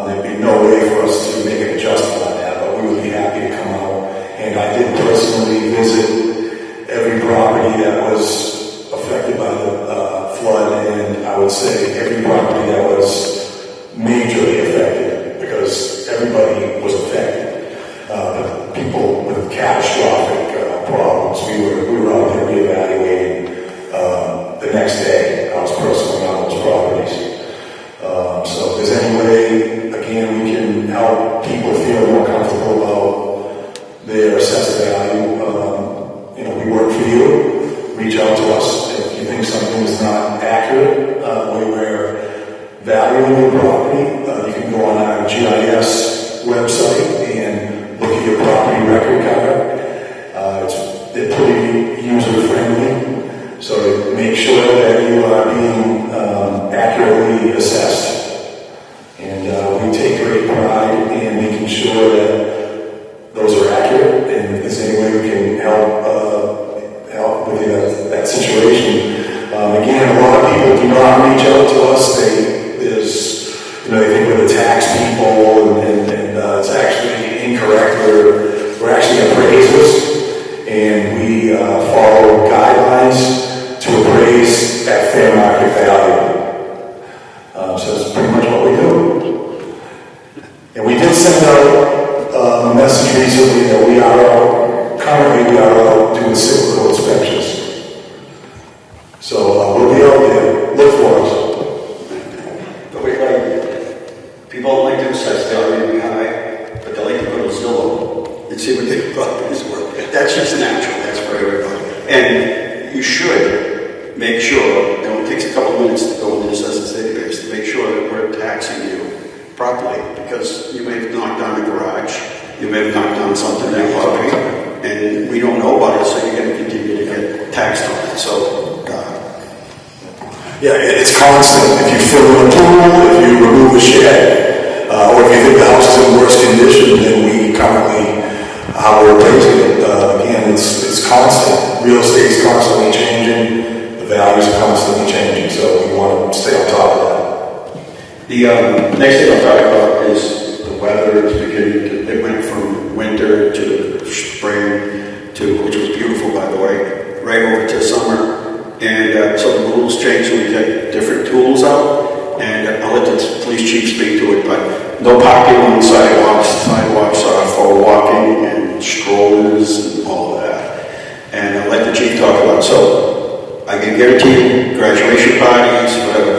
Speaker 13: there'd be no way for us to make an adjustment on that, but we would be happy to come out. And I did personally visit every property that was affected by the flood, and I would say every property that was majorly affected, because everybody was affected. But people with catastrophic problems, we were out there reevaluating the next day. I was personally on those properties. So if there's any way, again, we can help people feel more comfortable about their assessed value, we work for you. Reach out to us if you think something is not accurate, when we're valuing your property. You can go on our GIS website and look at your property record card. They're pretty user-friendly, so make sure that you are being accurately assessed. And we take great pride in making sure that those are accurate, and if there's any way we can help with that situation. Again, a lot of people do not reach out to us. They think we're the tax people, and it's actually incorrect. We're actually appraisers, and we follow guidelines to appraise at fair market value. So that's pretty much what we do. And we did send out a message recently that we are currently doing cyclical inspections. So we'll be out there. Look for us.
Speaker 1: But people don't like to assess value really high, but they like to go to Zillow and see what their properties worth. That's just natural. That's for everybody. And you should make sure, it takes a couple of minutes to go into the census database to make sure that we're taxing you properly, because you may have knocked down a garage, you may have knocked down something in your property, and we don't know about it, so you're going to continue to get taxed on it. So,
Speaker 13: yeah, it's constant. If you fill in a pool, if you remove a shed, or if you think the house is in worse condition than we currently, how we're appraising it, again, it's constant. Real estate is constantly changing. The values are constantly changing, so we want to stay on top of that.
Speaker 1: The next thing I'll talk about is the weather. It went from winter to spring, which was beautiful, by the way, right over to summer. And so the rules change, so we get different tools out. And I'll let the police chief speak to it, but no parking on the sidewalks. Sidewalks are for walking and strollers and all of that. And I'll let the chief talk about it. So I can guarantee you, graduation parties, whatever,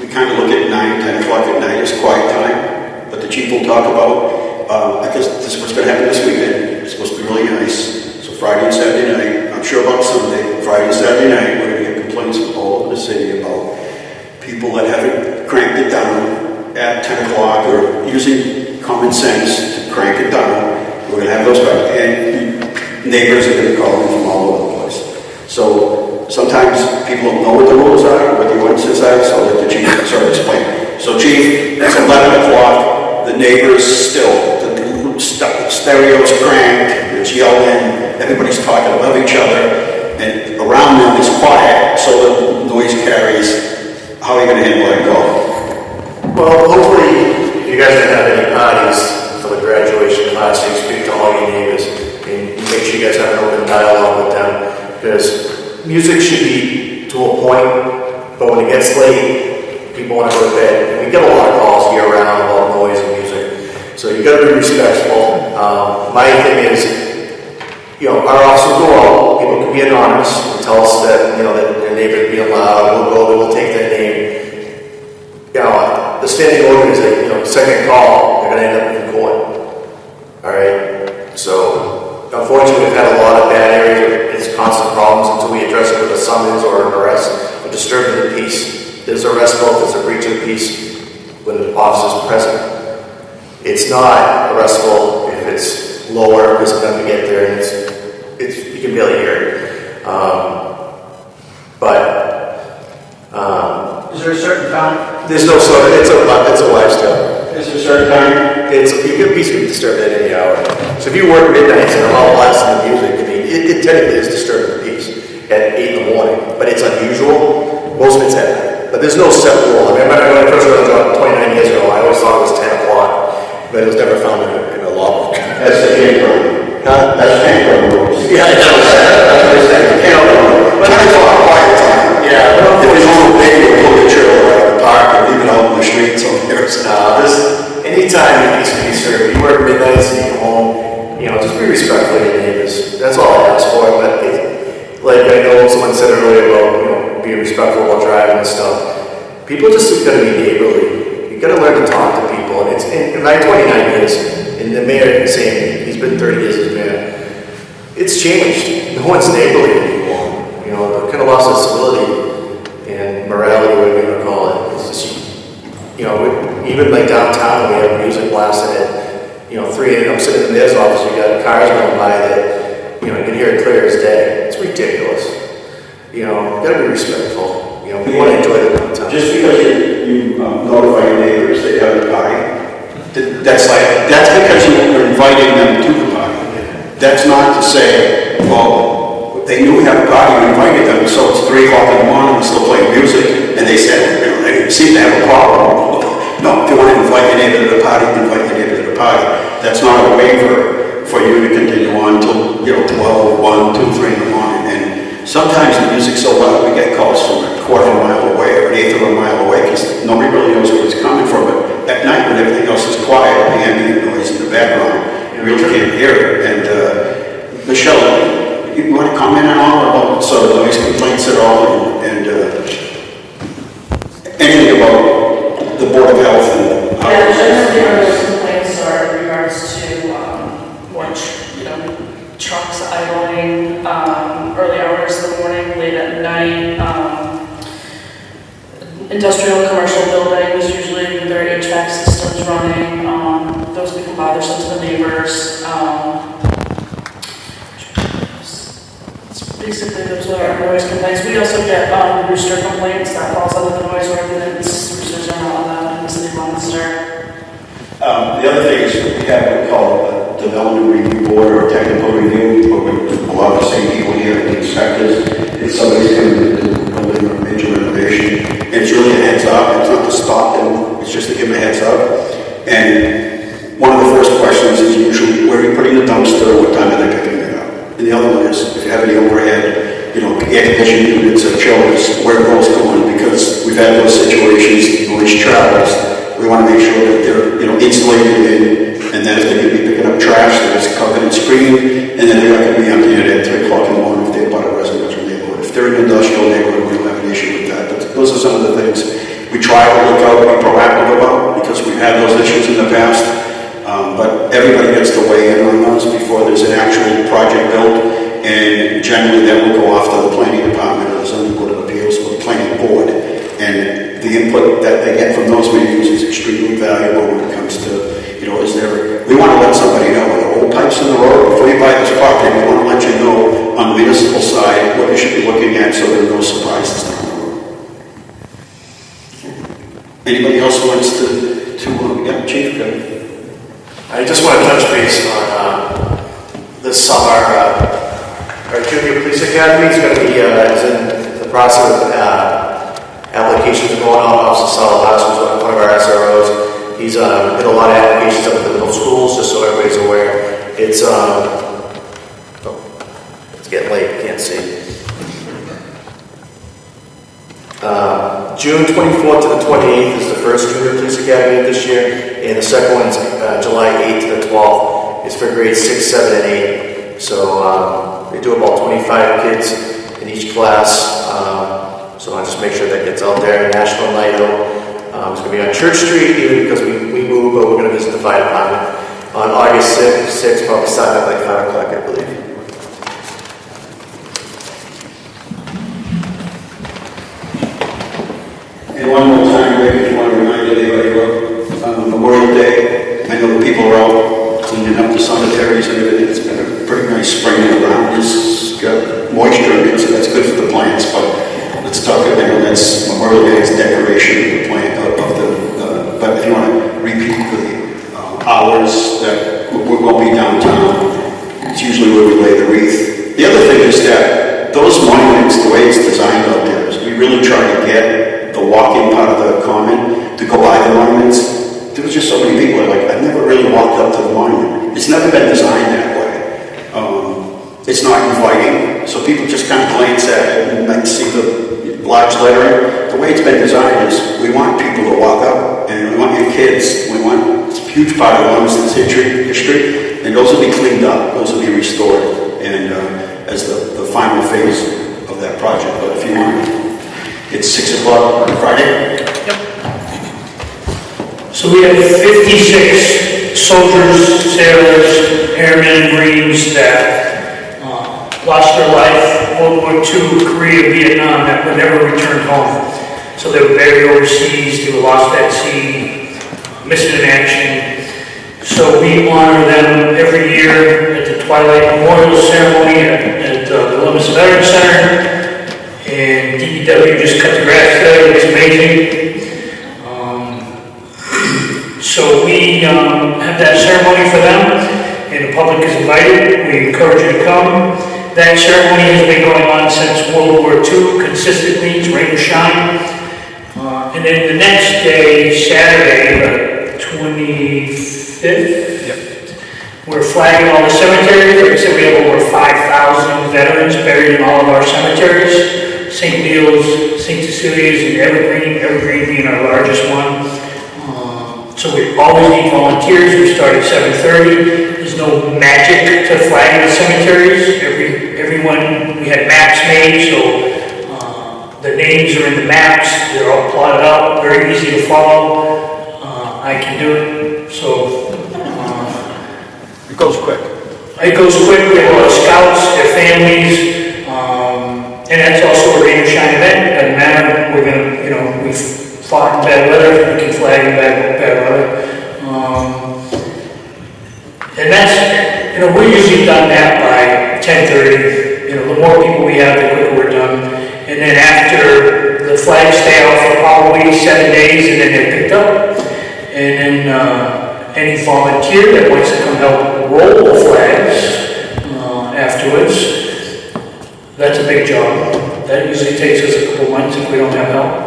Speaker 1: we kind of look at 9, 10 o'clock at night as quiet time. But the chief will talk about, because this is what's going to happen this weekend. It's supposed to be really nice. Friday and Saturday night, I'm sure about Sunday, Friday and Saturday night, we're going to get complaints from all over the city about people that haven't cranked it down at 10 o'clock or using common sense to crank it down. We're going to have those back, and neighbors are going to call in from all over the place. So sometimes people don't know what the rules are, what the ordinances are, so let the chief sort of explain. So chief, it's 11 o'clock, the neighbors still, the stereo's cranked, it's yelling, everybody's talking above each other, and around them is quiet, so the noise carries. How are you going to handle that go?
Speaker 9: Well, hopefully, if you guys don't have any parties for the graduation class, you speak to all your neighbors and make sure you guys have an open dialogue with them, because music should be to a point, but when it gets late, people want to go to bed. And we get a lot of calls year round about noise and music, so you got to be respectful. My thing is, our officers go out, people can be anonymous and tell us that, that their neighbor's being loud, we'll go, we'll take their name. The standing order is that, second call, they're going to end up in court. Alright? So, unfortunately, we've had a lot of bad areas where it's constant problems until we address it with a summons or an arrest for disturbing the peace. There's a arrest vote, there's a breach of the peace when the officer's present. It's not arrestable if it's lower, because I'm going to get there and you can barely hear it.
Speaker 11: Is there a certain time?
Speaker 9: There's no sort of, it's a lifestyle.
Speaker 11: Is there a certain time?
Speaker 9: You get peace can be disturbed at any hour. So if you work midnights and I'm all blasting the music, I mean, it technically is disturbing the peace at 8 in the morning, but it's unusual. Most of it's at night. But there's no set rule. I mean, when I first got the job 29 years ago, I always thought it was 10 o'clock, but it was never found in a law book.
Speaker 1: That's the campground. Huh? That's campground rules.
Speaker 9: Yeah, I know. That's what I said. Campground. 10 o'clock, quiet time. Yeah.
Speaker 1: If it's on a baby, we'll pull the trailer out of the park and leave it out in the streets on there.
Speaker 9: Anytime you need to be served, you work midnights and you come home, just be respectful of your neighbors. That's all I ask for. But like I know someone said earlier about, being respectful while driving and stuff. People just got to be neighborly. You got to learn to talk to people. And in my 29 years, and the mayor is saying he's been 30 years as mayor. It's changed. No one's neighborly anymore. They kind of lost their civility and morality, whatever you want to call it. It's just, even like downtown, we have music blasting at 3 a.m. I'm sitting in the mayor's office. You got cars going by that you can hear it clear as day. It's ridiculous. You got to be respectful. We want to enjoy the downtown.
Speaker 1: Just because you notify your neighbors that you have a party, that's because you're inviting them to the party. That's not to say, well, they knew we had a party, you invited them, so it's 3 o'clock in the morning, we're still playing music, and they said, they seem to have a problem. No, if you want to invite your neighbor to the party, invite your neighbor to the party. That's not a waiver for you to continue on until 12, 1, 2, 3 in the morning. And sometimes the music's so loud we get calls from a quarter of a mile away or an eighth of a mile away because nobody really knows where it's coming from. But at night when everything else is quiet, the ambient noise in the background, you really can't hear it. And Michelle, you want to comment on all about sort of noise complaints at all and anything about the Board of Health and
Speaker 6: generally our noise complaints are in regards to trucks idling, early hours in the morning, late at night, industrial commercial buildings, usually with their HVAC systems running, those become bothersome to the neighbors. Basically, those are our noise complaints. We also get rooster complaints that falls under the noise ordinance. Roosters are not allowed in the city of Leominster.
Speaker 1: The other thing is we have what we call a development review board or technical review, where a lot of the same people here, the inspectors, if somebody's coming to do a building or a major renovation, it's really a heads up. It's not to stop them, it's just to give them a heads up. And one of the first questions is usually, where are you putting the dumpster, what time are they picking it up? And the other one is, if you have any overhead, air conditioning units or chillers, where are those going? Because we've had those situations, noise travels. We want to make sure that they're, insulated in, and then if they're going to be picking up trash, that it's covered and screened, and then they're not going to be emptying it at 3 o'clock in the morning if they're about a residential neighborhood. If they're in an industrial neighborhood, we don't have an issue with that. But those are some of the things we try to look out and be proactive about, because we've had those issues in the past. But everybody gets to weigh in on those before there's an actual project built, and generally that will go off to the planning department or the zoning board of appeals or the planning board. And the input that they get from those meetings is extremely valuable when it comes to, we want to let somebody know with the old pipes in the road, before you buy this property, we want to let you know on the municipal side what you should be looking at so there are no surprises down the road. Anybody else wants to Chief, good.
Speaker 9: I just want to touch base on this summer. Our junior police academy is going to be is in the process of applications going on. Officer Salavas, who's one of our SROs, he's did a lot of applications up at the middle schools, just so everybody's aware. It's getting late, can't see. June 24th to the 28th is the first junior police academy this year, and the second one's July 8th to the 12th. It's for grades 6, 7, and 8. So they do about 25 kids in each class. So I'll just make sure that gets out there. National Night Out. It's going to be on Church Street, even because we moved, but we're going to visit the fire department on August 6th, probably starting at like 5 o'clock, I believe.
Speaker 1: And one more time, maybe if you want to remind anybody about Memorial Day. I know the large lettering. The way it's been designed is we want people to walk up, and we want your kids, we want a huge part of Leominster's history, and those will be cleaned up, those will be restored, and as the final phase of that project. But if you want, it's 6 o'clock on Friday.
Speaker 17: So we have 56 soldiers, sailors, airmen, Marines that lost their life, World War II, Korea, Vietnam, that were never returned home. So they were buried overseas, they were lost at sea, missing in action. So we honor them every year at the Twilight Memorial Ceremony at the Leominster Veterans Center. And DPW just cut the grass today, it's amazing. So we have that ceremony for them, and the public is invited. We encourage you to come. That ceremony has been going on since World War II, consistently, it's rain or shine. And then the next day, Saturday, the 25th, we're flagging all the cemeteries. Like I said, we have over 5,000 veterans buried in all of our cemeteries. St. Leo's, St. Cecilia's, and Evergreen being our largest one. So we always need volunteers. We start at 7:30. There's no magic to flagging the cemeteries. Everyone, we had maps made, so the names are in the maps. They're all plotted out, very easy to follow. I can do it. So
Speaker 1: it goes quick.
Speaker 17: It goes quick. We have a lot of scouts, their families, and that's also a rain or shine event. It doesn't matter. We're gonna, we've fought in bad weather, we can flag in bad weather. And that's, we're usually done that by 10:30. The more people we have, the quicker we're done. And then after, the flags stay out for probably 7 days, and then they're picked up. And then any volunteer that wants to come help roll the flags afterwards, that's a big job. That usually takes us a couple months if we don't have help.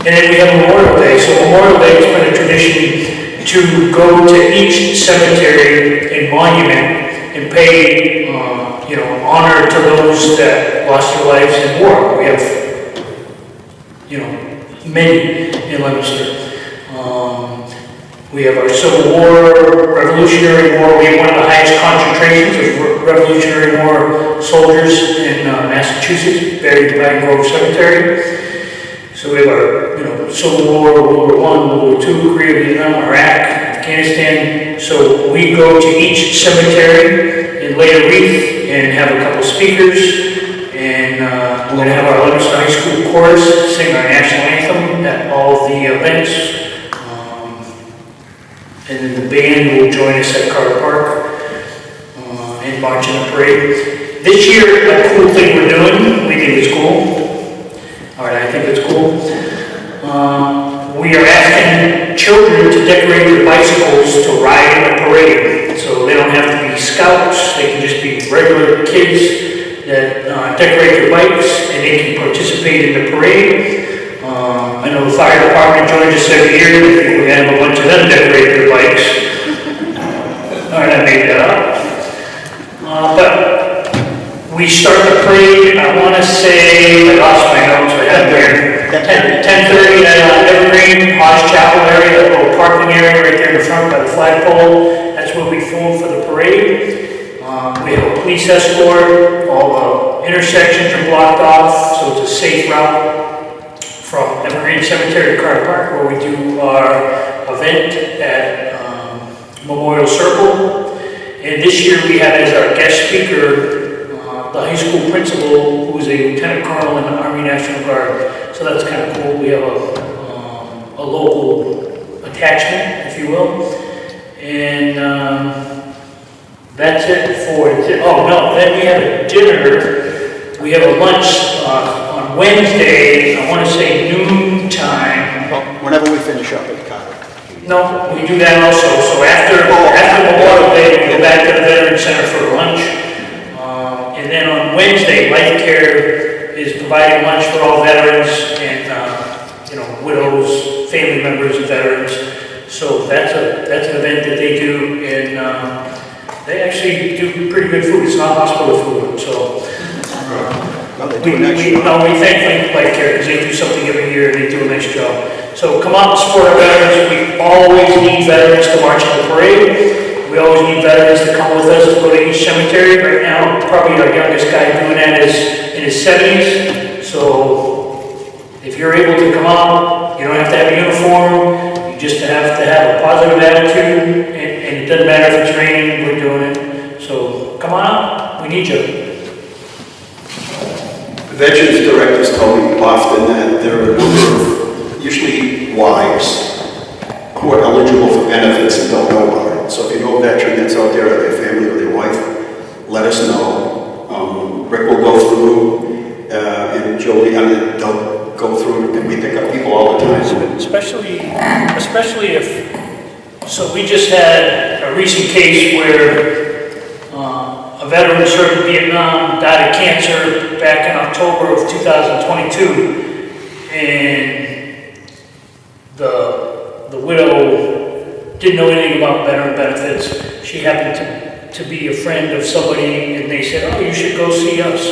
Speaker 17: And then we have Memorial Day. So Memorial Day has been a tradition to go to each cemetery and monument and pay, honor to those that lost their lives in war. We have, many in Leominster. We have our Civil War, Revolutionary War. We have one of the highest concentrations of Revolutionary War soldiers in Massachusetts, buried in Pine Grove Cemetery. So we have our, Civil War, World War I, World War II, Korea, Vietnam, Iraq, Afghanistan. So we go to each cemetery and lay a wreath and have a couple speakers. And we're going to have our Leominster High School chorus sing our national anthem at all of the events. And then the band will join us at Carter Park and march in the parade. This year, a cool thing we're doing, we think it's cool. All right, I think it's cool. We are asking children to decorate their bicycles to ride in the parade. So they don't have to be scouts, they can just be regular kids that decorate their bikes and they can participate in the parade. I know the fire department joins us every year. I think we're going to have a bunch of them decorate their bikes. All right, I made that up. But we start the parade, I want to say, I lost my notes, I had them here. 10:30 at Evergreen, Hodge Chapel area, that little parking area right there in the front by the flagpole. That's where we form for the parade. We have a police escort. All the intersections are blocked off, so it's a safe route from Evergreen Cemetery to Carter Park, where we do our event at Memorial Circle. And this year we have as our guest speaker the high school principal, who's a lieutenant colonel in the Army National Guard. So that's kind of cool. We have a local attachment, if you will. And that's it for, then we have a dinner. We have a lunch on Wednesday, I want to say noon time.
Speaker 1: Whenever we finish up at Carter.
Speaker 17: No, we do that also. So after Memorial Day, we go back to the Veterans Center for lunch. And then on Wednesday, Life Care is providing lunch for all veterans and widows, family members of veterans. So that's an event that they do, and they actually do pretty good food. It's not hospital food, so.
Speaker 1: Now they do a nice
Speaker 17: We
Speaker 1: job.
Speaker 17: thank Life Care because they do something every year and they do a nice job. So come out and support our veterans. We always need veterans to march in the parade. We always need veterans to come with us to go to each cemetery. Right now, probably our youngest guy doing that is in his 70s. So if you're able to come out, you don't have to have a uniform. You just have to have a positive attitude. And it doesn't matter if it's raining, we're doing it. So come on out. We need you.
Speaker 1: Veterans directors tell me often that there are a number of, usually wives, who are eligible for benefits and don't know about it. So if you know a veteran that's out there, or their family or their wife, let us know. Rick will go through, and Jolie, they'll go through, and we pick up people all the time.
Speaker 17: Especially if, so we just had a recent case where a veteran served in Vietnam died of cancer back in October of 2022, and the widow didn't know anything about veteran benefits. She happened to be a friend of somebody, and they said, "Oh, you should go see us."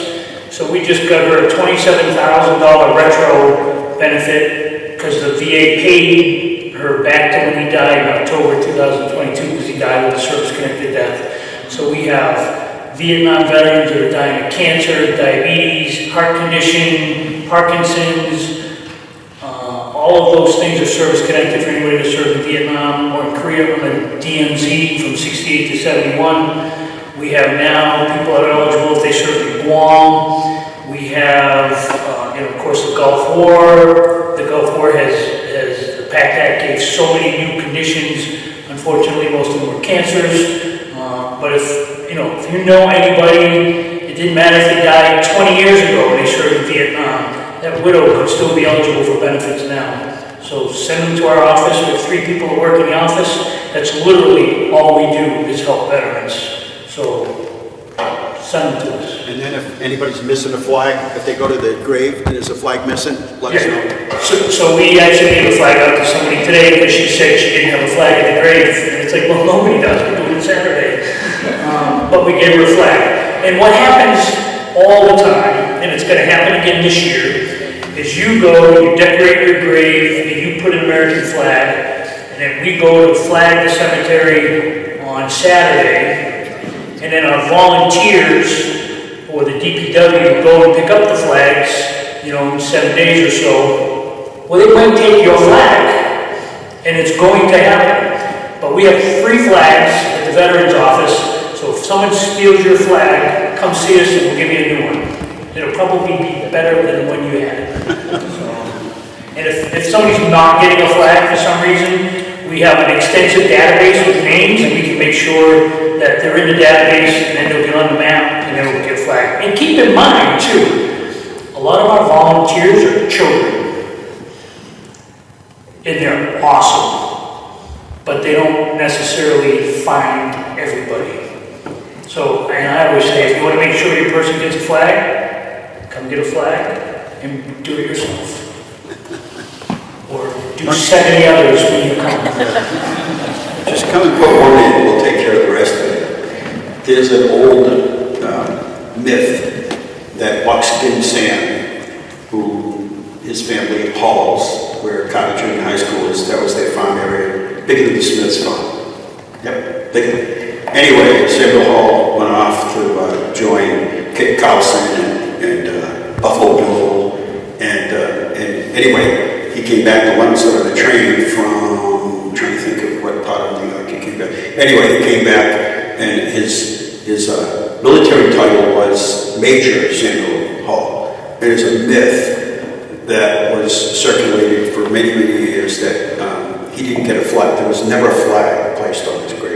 Speaker 17: So we just got her a $27,000 retro benefit because the VA paid her back to when he died in October 2022 because he died with a service-connected death. So we have Vietnam veterans that are dying of cancer, diabetes, heart condition, Parkinson's. All of those things are service-connected for anybody that served in Vietnam or in Korea or in DMZ from 68 to 71. We have now people that are eligible if they served in Guam. We have, and of course, the Gulf War. The Gulf War has the PACT Act gave so many new conditions. Unfortunately, most of them were cancers. But if you know anybody, it didn't matter if they died 20 years ago and they served in Vietnam, that widow could still be eligible for benefits now. So send them to our office. We have 3 people that work in the office. That's literally all we do is help veterans. So send them to us.
Speaker 1: And then if anybody's missing a flag, if they go to the grave and there's a flag missing, let us know.
Speaker 17: So we actually gave a flag out to somebody today because she said she didn't have a flag at the grave. And it's like, well, nobody does. We're doing it Saturday. But we gave her a flag. And what happens all the time, and it's going to happen again this year, is you go, you decorate your grave, and you put an American flag, and then we go to flag the cemetery on Saturday, and then our volunteers or the DPW go and pick up the flags, in 7 days or so. Well, they might take your flag, and it's going to happen. But we have 3 flags at the Veterans Office. So if someone steals your flag, come see us and we'll give you a new one. It'll probably be better than the one you had. And if somebody's not getting a flag for some reason, we have an extensive database with names and we can make sure that they're in the database and then they'll get on the map and then we'll get a flag. And keep in mind too, a lot of our volunteers are children. And they're awesome. But they don't necessarily find everybody. So, and I always say, if you want to make sure your person gets a flag, come get a flag and do it yourself. Or do 70 others when you come.
Speaker 1: Just come and put one in, we'll take care of the rest of it. There's an old myth that Buckskin Sam, who his family hauls, where Cottage Junior High School is, that was their farm area, bigger than the Smiths farm. Yep, bigger. Anyway, Samuel Hall went off to join Kit Carlson and Buffalo Bill, and anyway, he came back to Leominster on the train from, I'm trying to think of what part of New York he came back. Anyway, he came back, and his military title was Major Samuel Hall. There's a myth that was circulated for many, many years that he didn't get a flag. There was never a flag placed on his grave.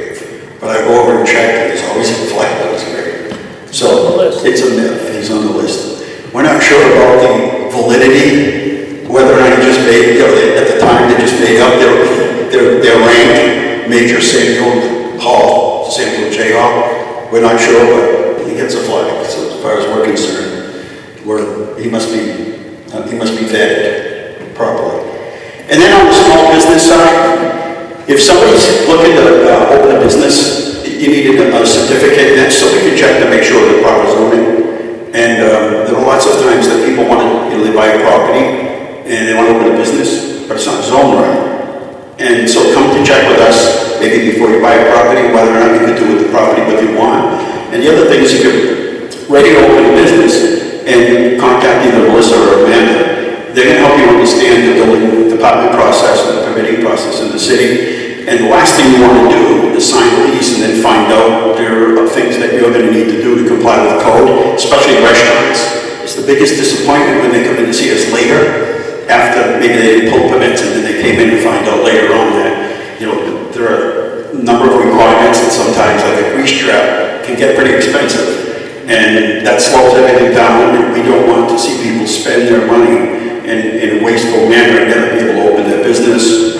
Speaker 1: But I go over and check, and there's always a flag on his grave. So it's a myth. He's on the list. We're not sure about the validity, whether or not he just made, at the time they just made up their rank, Major Samuel Hall, Samuel J. Hall. We're not sure, but he gets a flag. So as far as we're concerned, he must be vetted properly. And then on the small business side, if somebody's looking to open a business, you need a certificate in it so we can check to make sure the proper zoning. And there are lots of times that people want to, they buy a property and they want to open a business, but it's not zoned right. And so come to check with us, maybe before you buy a property, whether or not you can do with the property what you want. And the other thing is if you're ready to open a business and you contact either Melissa or Amanda, they're going to help you understand the building department process and the permitting process in the city. And the last thing you want to do is sign a lease and then find out there are things that you're going to need to do to comply with code, especially restaurants. It's the biggest disappointment when they come in to see us later, after maybe they didn't pull permits and then they came in to find out later on that, there are a number of requirements and sometimes like a grease trap can get pretty expensive. And that slows everything down, and we don't want to see people spend their money in a wasteful manner and never be able to open their business.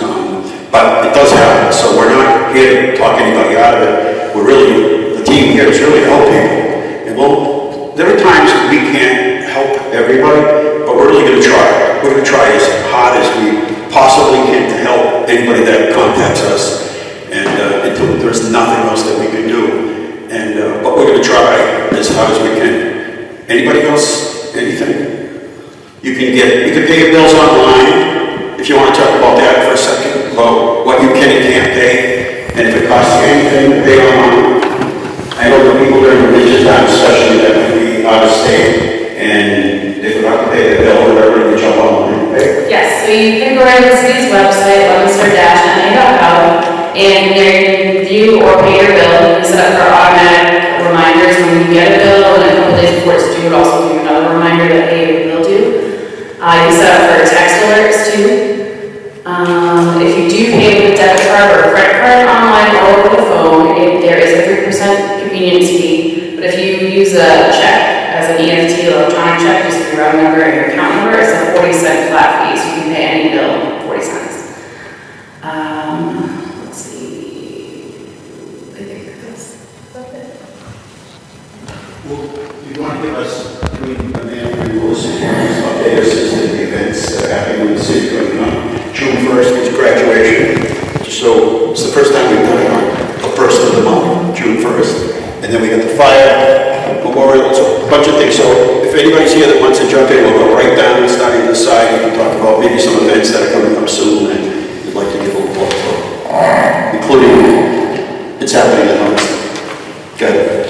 Speaker 1: But it does happen, so we're not here to talk anybody out of it. The team here is really to help people. And there are times that we can't help everybody, but we're really going to try. We're going to try as hard as we possibly can to help anybody that contacts us, and until there's nothing else that we can do. But we're going to try as hard as we can. Anybody else? Anything? You can pay your bills online. If you want to talk about that for a second, about what you can and can't pay, and if it costs you anything to pay online. I know the people during the religious time, especially that would be out of state, and they forgot to pay their bill or whatever, you jump online and pay.
Speaker 5: Yes, so you can go right to the city's website, leominster-ma.gov, and there you can view or pay your bill. We set up for automatic reminders when you get a bill, and a couple days before it's due, it also give you another reminder that, hey, your bill due. You can set up for text alerts too. If you do pay with a debit card or a credit card online or over the phone, there is a 3% convenience fee. But if you use a check as an EFT, electronic check, just your routing number and your account number, it's a 40-cent flat fee, so you can pay any bill 40 cents. Let's see. I think that's it.
Speaker 1: Well, you want to give us, between Amanda and Melissa, update us as to the events that are happening in the city coming up. June 1st is graduation, so it's the first time we've done it on the first of the month, June 1st. And then we got the fire, memorial, so a bunch of things. So if anybody's here that wants to jump in, we'll go right down and starting to the side. You can talk about maybe some events that are coming up soon and you'd like to give a little plug for, including it's happening in Leominster. Good.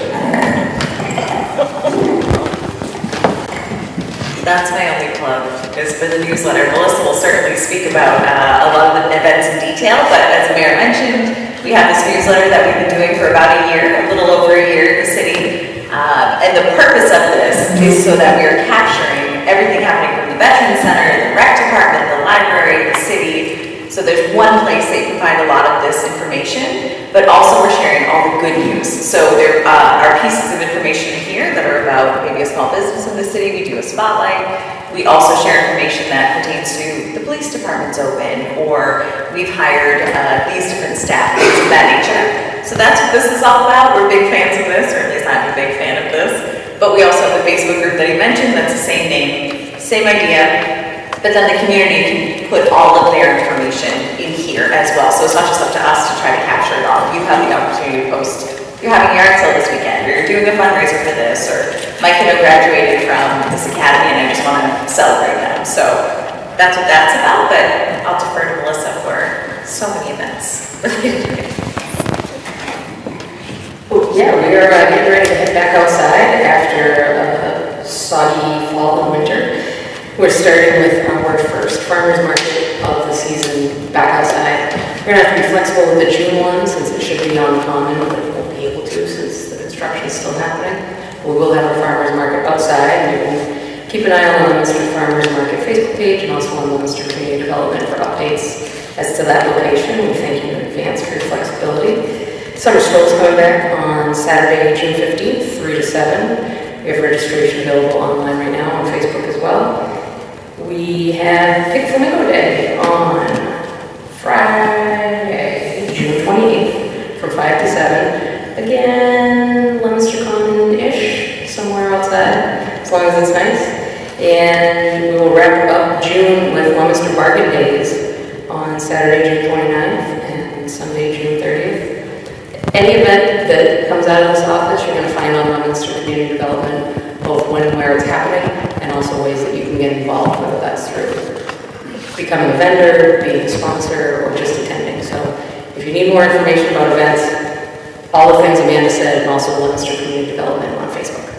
Speaker 16: That's my only plug, is for the newsletter. Melissa will certainly speak about a lot of the events in detail, but as the mayor mentioned, we have this newsletter that we've been doing for about a year, a little over a year in the city. And the purpose of this is so that we are capturing everything happening from the Veterans Center, the rec department, the library, the city. So there's one place that you can find a lot of this information, but also we're sharing all the good news. So there are pieces of information here that are about maybe a small business in the city. We do a spotlight. We also share information that pertains to the police department's open, or we've hired these different staff, things of that nature. So that's what this is all about. We're big fans of this, or at least I'm a big fan of this. But we also have the Facebook group that he mentioned, that's the same name, same idea. But then the community can put all of their information in here as well. So it's not just up to us to try to capture it all. You have the opportunity to post, you're having yard sale this weekend, or you're doing a fundraiser for this, or my kiddo graduated from this academy and I just want to celebrate them. So that's what that's about, but I'll defer to Melissa for so many events related to it.
Speaker 15: Yeah, we are getting ready to head back outside after a soggy fall and winter. We're starting with our first farmers market of the season back outside. We're going to have to be flexible with the June one since it should be on common, but we won't be able to since the construction is still happening. We will have a farmers market outside, and you can keep an eye on the Leominster Farmers Market Facebook page and also on Leominster Community Development for updates as to that location. We thank you in advance for your flexibility. Summer school is coming back on Saturday, June 15th, 3 to 7. We have registration available online right now on Facebook as well. We have Pink Flamingo Day on Friday, June 28th from 5 to 7. Again, Leominster Common-ish, somewhere outside, as long as it's nice. And we will wrap up June with Leominster Bargain Days on Saturday, June 29th and Sunday, June 30th. Any event that comes out of this office, you're going to find on Leominster Community Development both when and where it's happening, and also ways that you can get involved, whether that's through becoming a vendor, being a sponsor, or just attending. So if you need more information about events, all the things Amanda said, and also Leominster Community Development on Facebook.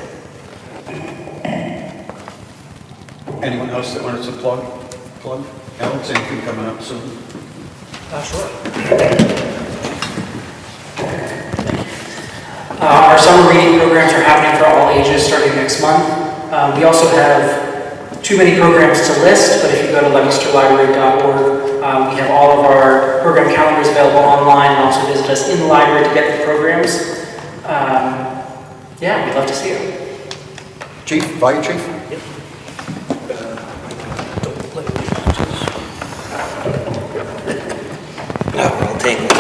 Speaker 1: Anyone else that wants to plug? Alex, anything coming up soon?
Speaker 19: Sure. Our summer reading programs are happening for all ages starting next month. We also have too many programs to list, but if you go to leominsterlibrary.org, we have all of our program calendars available online, and also visit us in the library to get the programs. Yeah, we'd love to see you.
Speaker 1: Chief, Fire Chief?
Speaker 19: Yep.
Speaker 10: I'll take it.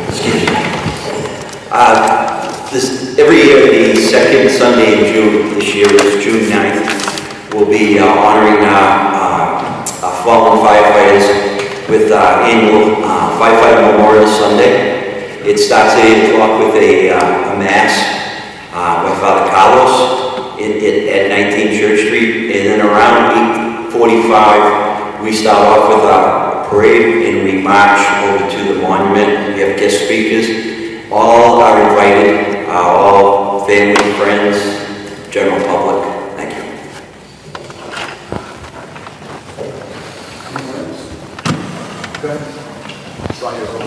Speaker 10: Excuse me. Every year, the second Sunday in June, this year is June 9th, we'll be honoring fallen firefighters with annual Firefighter Memorial Sunday. It starts at 8 o'clock with a Mass by Father Carlos at 19 Church Street, and then around 8:45, we start off with a parade and we march over to the monument. We have guest speakers. All are invited, all family, friends, general public. Thank you.
Speaker 1: Go ahead. Slide your own.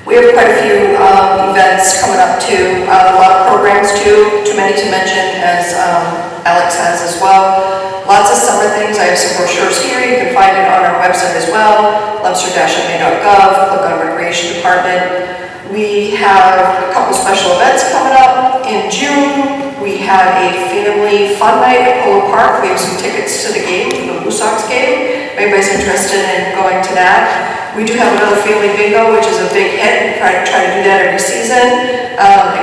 Speaker 7: We have quite a few events coming up too, a lot of programs too many to mention, as Alex has as well. Lots of summer things. I have some brochures here. You can find it on our website as well, leominster-ma.gov, click on Recreation Department. We have a couple special events coming up. In June, we have a family fun night at Polo Park. We have some tickets to the game, the Blue Sox game. If anybody's interested in going to that. We do have another family bingo, which is a big hit. We try to do that every season.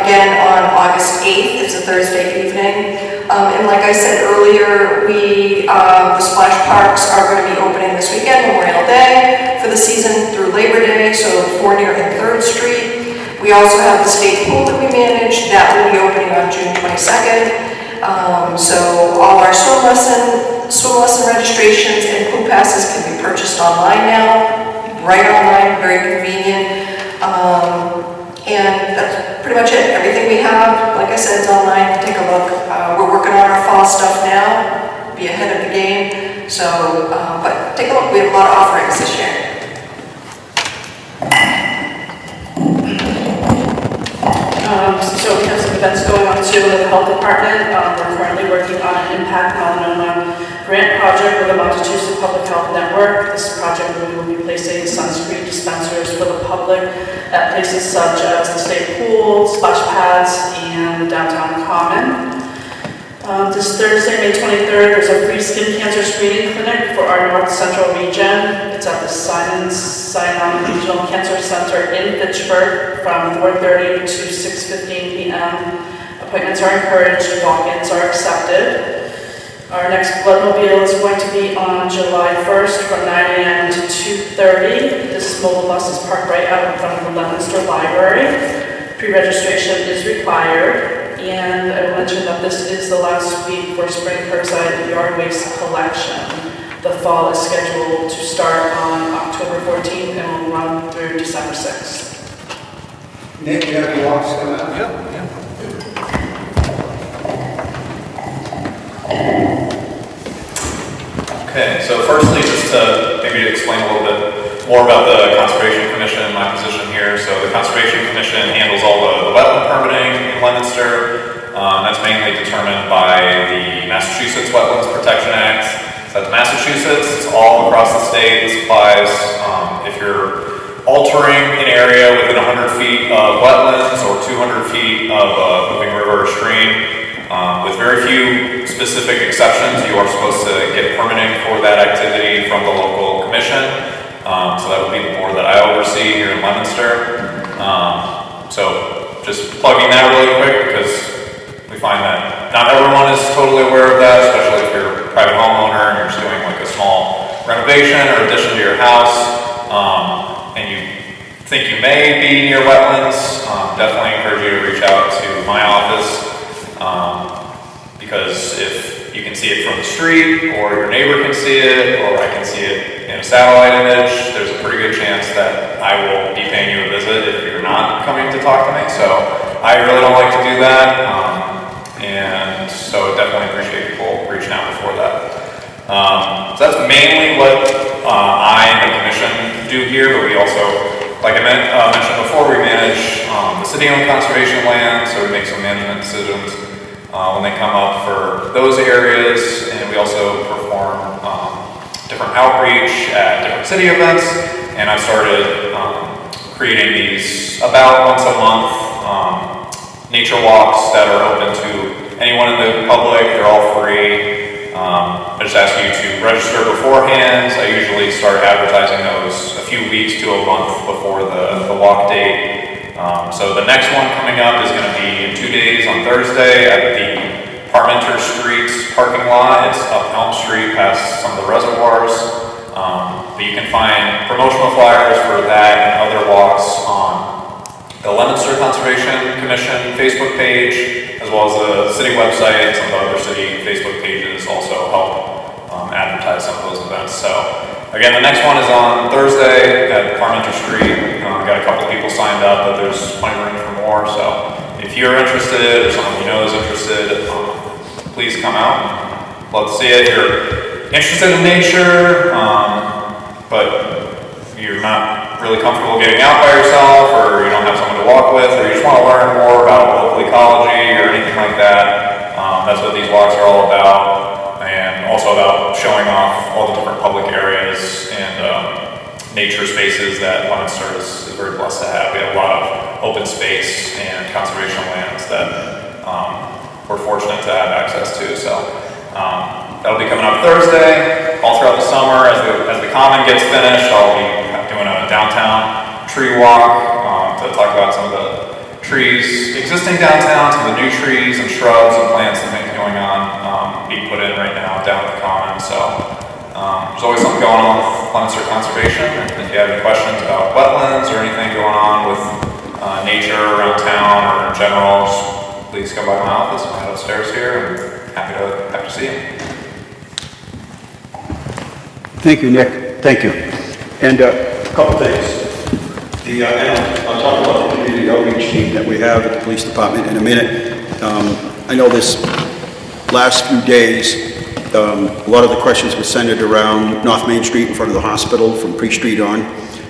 Speaker 7: Again, on August 8th, it's a Thursday evening. And like I said earlier, the splash parks are going to be opening this weekend, Memorial Day, for the season through Labor Day, so Fournier and 3rd Street. We also have the state pool that we manage. That will be opening on June 22nd. So all our swim lesson registrations and pool passes can be purchased online now. Right online, very convenient. And that's pretty much it. Everything we have, like I said, is online. Take a look. We're working on our fall stuff now. Be ahead of the game. So, but take a look. We have a lot of offerings this year.
Speaker 6: So we have some events going on too with the health department. We're currently working on an impact melanoma grant project with the Massachusetts Public Health Network. This project we will be placing sunscreen dispensers for the public at places such as the state pool, splash pads, and the downtown common. This Thursday, May 23rd, there's a free skin cancer screening clinic for our North Central region. It's at the Sinai Regional Cancer Center in Fitchburg from 4:30 to 6:15 p.m. Appointments are encouraged, walk-ins are accepted. Our next bloodmobile is going to be on July 1st from 9 a.m. to 2:30. This mobile bus is parked right out in front of the Leominster Library. Pre-registration is required. And I will mention that this is the last week for spring curbside yard waste collection. The fall is scheduled to start on October 14th and will run through December 6th.
Speaker 1: Nick, you have any walks coming up?
Speaker 2: Yeah. Okay, so firstly, just to maybe explain a little bit more about the Conservation Commission and my position here. So the Conservation Commission handles all the wetland permitting in Leominster. That's mainly determined by the Massachusetts Wetlands Protection Act. That's Massachusetts. It's all across the state. It applies if you're altering an area within 100 feet of wetlands or 200 feet of a moving river or stream. With very few specific exceptions, you are supposed to get permitting for that activity from the local commission. So that would be the board that I oversee here in Leominster. So just plugging that really quick because we find that not everyone is totally aware of that, especially if you're a private homeowner and you're just doing like a small renovation or addition to your house, and you think you may be near wetlands, definitely encourage you to reach out to my office, because if you can see it from the street, or your neighbor can see it, or I can see it in a satellite image, there's a pretty good chance that I will be paying you a visit if you're not coming to talk to me. So I really don't like to do that, and so definitely appreciate people reaching out before that. So that's mainly what I and the commission do here, but we also, like I mentioned before, we manage the city-owned conservation land, so we make some management decisions when they come up for those areas, and we also perform different outreach at different city events, and I've started creating these about once a month nature walks that are open to anyone in the public. They're all free. I just ask you to register beforehand. I usually start advertising those a few weeks to a month before the walk date. So the next one coming up is going to be in 2 days on Thursday at the Parmenter Street parking lot. It's up Elm Street past some of the reservoirs. But you can find promotional flyers for that and other walks on the Leominster Conservation Commission Facebook page, as well as the city website. Some of the other city Facebook pages also help advertise some of those events. So again, the next one is on Thursday at Parmenter Street. Got a couple people signed up, but there's plenty of room for more. So if you're interested, or someone you know is interested, please come out. Love to see it. If you're interested in nature, but you're not really comfortable getting out by yourself, or you don't have someone to walk with, or you just want to learn more about local ecology or anything like that, that's what these walks are all about, and also about showing off all the different public areas and nature spaces that Leominster is very blessed to have. We have a lot of open space and conservation lands that we're fortunate to have access to. So that'll be coming up Thursday. All throughout the summer, as the common gets finished, I'll be doing a downtown tree walk to talk about some of the trees existing downtown, some of the new trees and shrubs and plants and things going on being put in right now down at the common. So there's always something going on with Leominster Conservation. And if you have any questions about wetlands or anything going on with nature around town or in general, just please come by my office. I'm right upstairs here, and happy to see you.
Speaker 1: Thank you, Nick. Thank you. And a couple things. And I'll talk about the community outreach team that we have at the police department in a minute. I know this last few days, a lot of the questions were centered around North Main Street in front of the hospital from Pre Street on.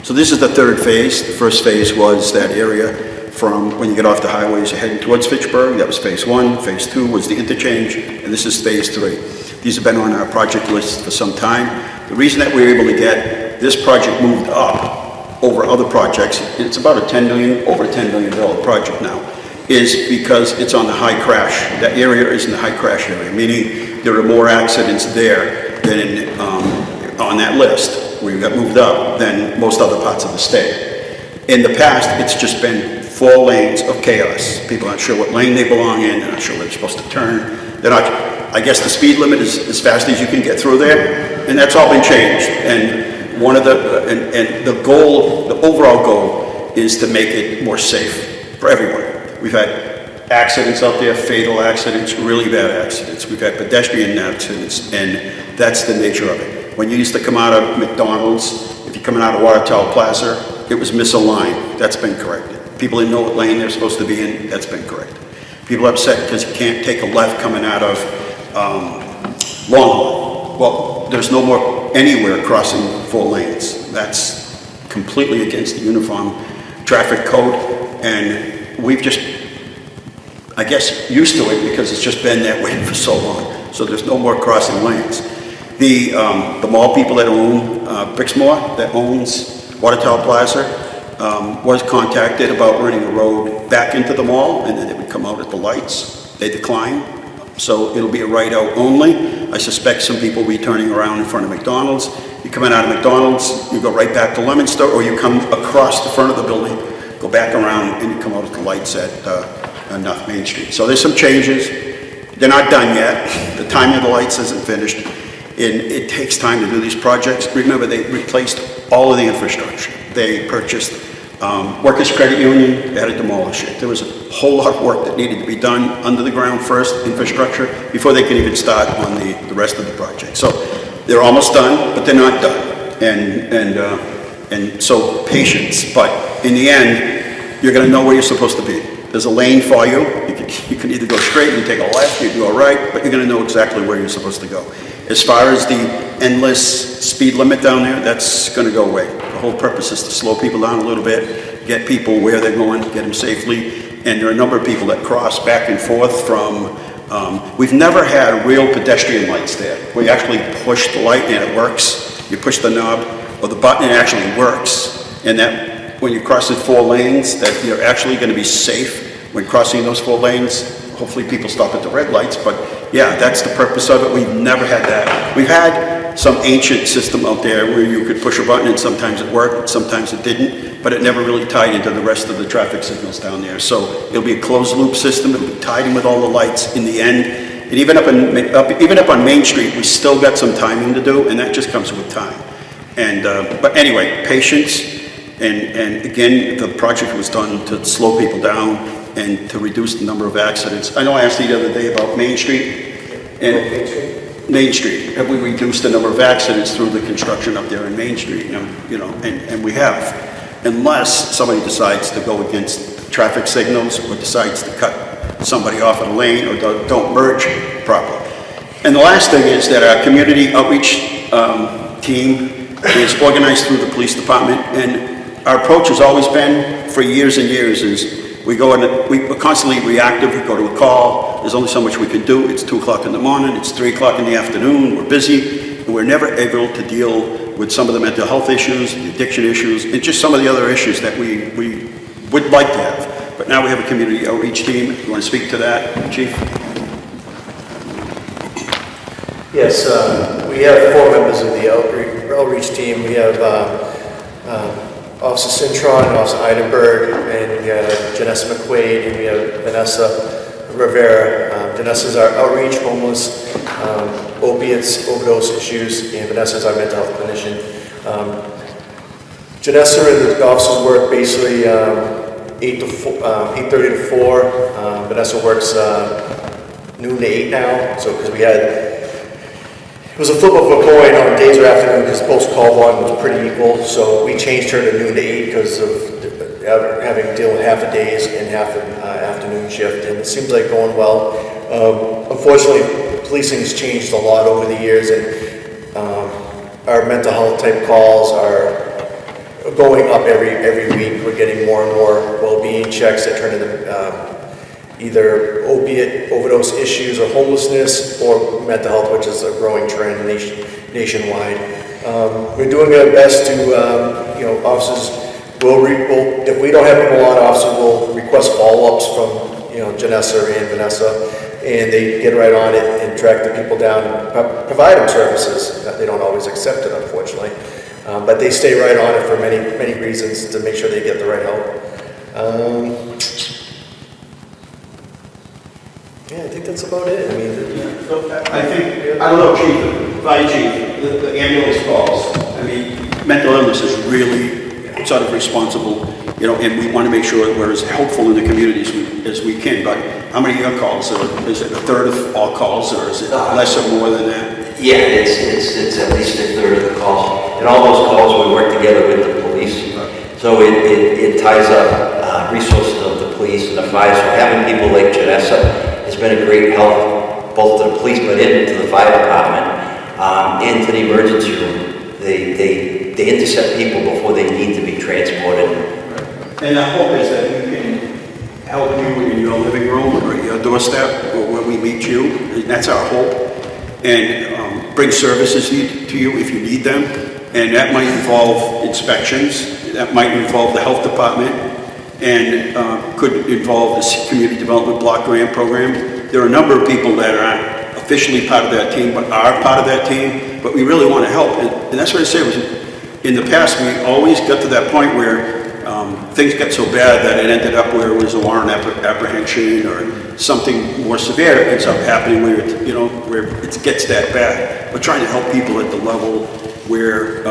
Speaker 1: So this is the third phase. The first phase was that area from when you get off the highways, you're heading towards Fitchburg. That was phase 1. Phase 2 was the interchange, and this is phase 3. These have been on our project list for some time. The reason that we were able to get this project moved up over other projects, it's about over $10 million project now, is because it's on the high crash. That area is in the high crash area, meaning there are more accidents there than on that list where you got moved up than most other parts of the state. In the past, it's just been 4 lanes of chaos. People aren't sure what lane they belong in, they're not sure where they're supposed to turn. They're not, I guess the speed limit is as fast as you can get through there, and that's all been changed. And one of the goal, the overall goal, is to make it more safe for everyone. We've had accidents out there, fatal accidents, really bad accidents. We've had pedestrian accidents, and that's the nature of it. When you used to come out of McDonald's, if you're coming out of Water Tower Plaza, it was misaligned. That's been corrected. People didn't know what lane they're supposed to be in. That's been corrected. People are upset because you can't take a left coming out of Longhorn. Well, there's no more anywhere crossing 4 lanes. That's completely against the uniform traffic code, and we've just, I guess, used to it because it's just been that way for so long. So there's no more crossing lanes. The mall people that own Brixmore, that owns Water Tower Plaza, was contacted about running a road back into the mall, and then it would come out at the lights. They declined, so it'll be a right out only. I suspect some people will be turning around in front of McDonald's. You come in out of McDonald's, you go right back to Leominster, or you come across the front of the building, go back around, and you come out at the lights at North Main Street. So there's some changes. They're not done yet. The timing of the lights isn't finished. And it takes time to do these projects. Remember, they replaced all of the infrastructure. They purchased Workers' Credit Union, they had to demolish it. There was a whole lot of work that needed to be done under the ground first, infrastructure, before they could even start on the rest of the project. So they're almost done, but they're not done. And so patience, but in the end, you're gonna know where you're supposed to be. There's a lane for you. You can either go straight and take a left, you go right, but you're gonna know exactly where you're supposed to go. As far as the endless speed limit down there, that's gonna go away. The whole purpose is to slow people down a little bit, get people where they're going, get them safely, and there are a number of people that cross back and forth from, we've never had real pedestrian lights there, where you actually push the light and it works. You push the knob or the button, it actually works, and that when you cross in 4 lanes, that you're actually gonna be safe when crossing those 4 lanes. Hopefully people stop at the red lights, but yeah, that's the purpose of it. We've never had that. We've had some ancient system out there where you could push a button and sometimes it worked, sometimes it didn't, but it never really tied into the rest of the traffic signals down there. So it'll be a closed loop system. It'll be tied in with all the lights in the end. And even up on Main Street, we still got some timing to do, and that just comes with time. And but anyway, patience. And again, the project was done to slow people down and to reduce the number of accidents. I know I asked you the other day about Main Street. And Main Street. Have we reduced the number of accidents through the construction up there in Main Street? And we have. Unless somebody decides to go against traffic signals or decides to cut somebody off in a lane or don't merge properly. And the last thing is that our community outreach team is organized through the police department, and our approach has always been, for years and years, is we're constantly reactive. We go to a call. There's only so much we can do. It's 2 o'clock in the morning. It's 3 o'clock in the afternoon. We're busy. And we're never able to deal with some of the mental health issues, the addiction issues, and just some of the other issues that we would like to have. But now we have a community outreach team. You want to speak to that, Chief?
Speaker 9: Yes, we have 4 members of the outreach team. We have Officer Cintron, Officer Eidenberg, and we have Janessa McQuaid, and we have Vanessa Rivera. Janessa's our outreach, homeless, opiates, overdose issues, and Vanessa's our mental health clinician. Janessa and the officers work basically 8:30 to 4. Vanessa works noon to 8 now, so because it was a flip of a coin on days or afternoon because post call volume was pretty equal, so we changed her to noon to 8 because of having to deal with half a days and half an afternoon shift, and it seems like going well. Unfortunately, policing has changed a lot over the years, and our mental health type calls are going up every week. We're getting more and more well-being checks that turn into either opiate overdose issues or homelessness or mental health, which is a growing trend nationwide. We're doing our best to, officers will, if we don't have people on, officers will request follow-ups from, Janessa and Vanessa, and they get right on it and track the people down and provide them services. They don't always accept it, unfortunately, but they stay right on it for many, many reasons to make sure they get the right help. Yeah, I think that's about it.
Speaker 1: I think, I don't know, Chief, Fire Chief, the ambulance calls, mental illness is really sort of responsible, and we want to make sure we're as helpful in the community as we can, but how many of your calls is it a third of all calls, or is it less or more than that?
Speaker 10: Yeah, it's at least a third of the calls. And all those calls we work together with the police. So it ties up resources of the police and the fire. So having people like Janessa has been a great help, both to the police, but into the fire department, and to the emergency room. They intercept people before they need to be transported.
Speaker 1: And our hope is that we can help you in your living room or your doorstep or where we meet you. That's our hope. And bring services to you if you need them. And that might involve inspections. That might involve the health department. And could involve this community development block grant program. There are a number of people that aren't officially part of that team, but are part of that team. But we really want to help. And that's what I say. In the past, we always got to that point where things got so bad that it ended up where it was a warrant apprehension or something more severe ends up happening where it gets that bad. We're trying to help people at the level where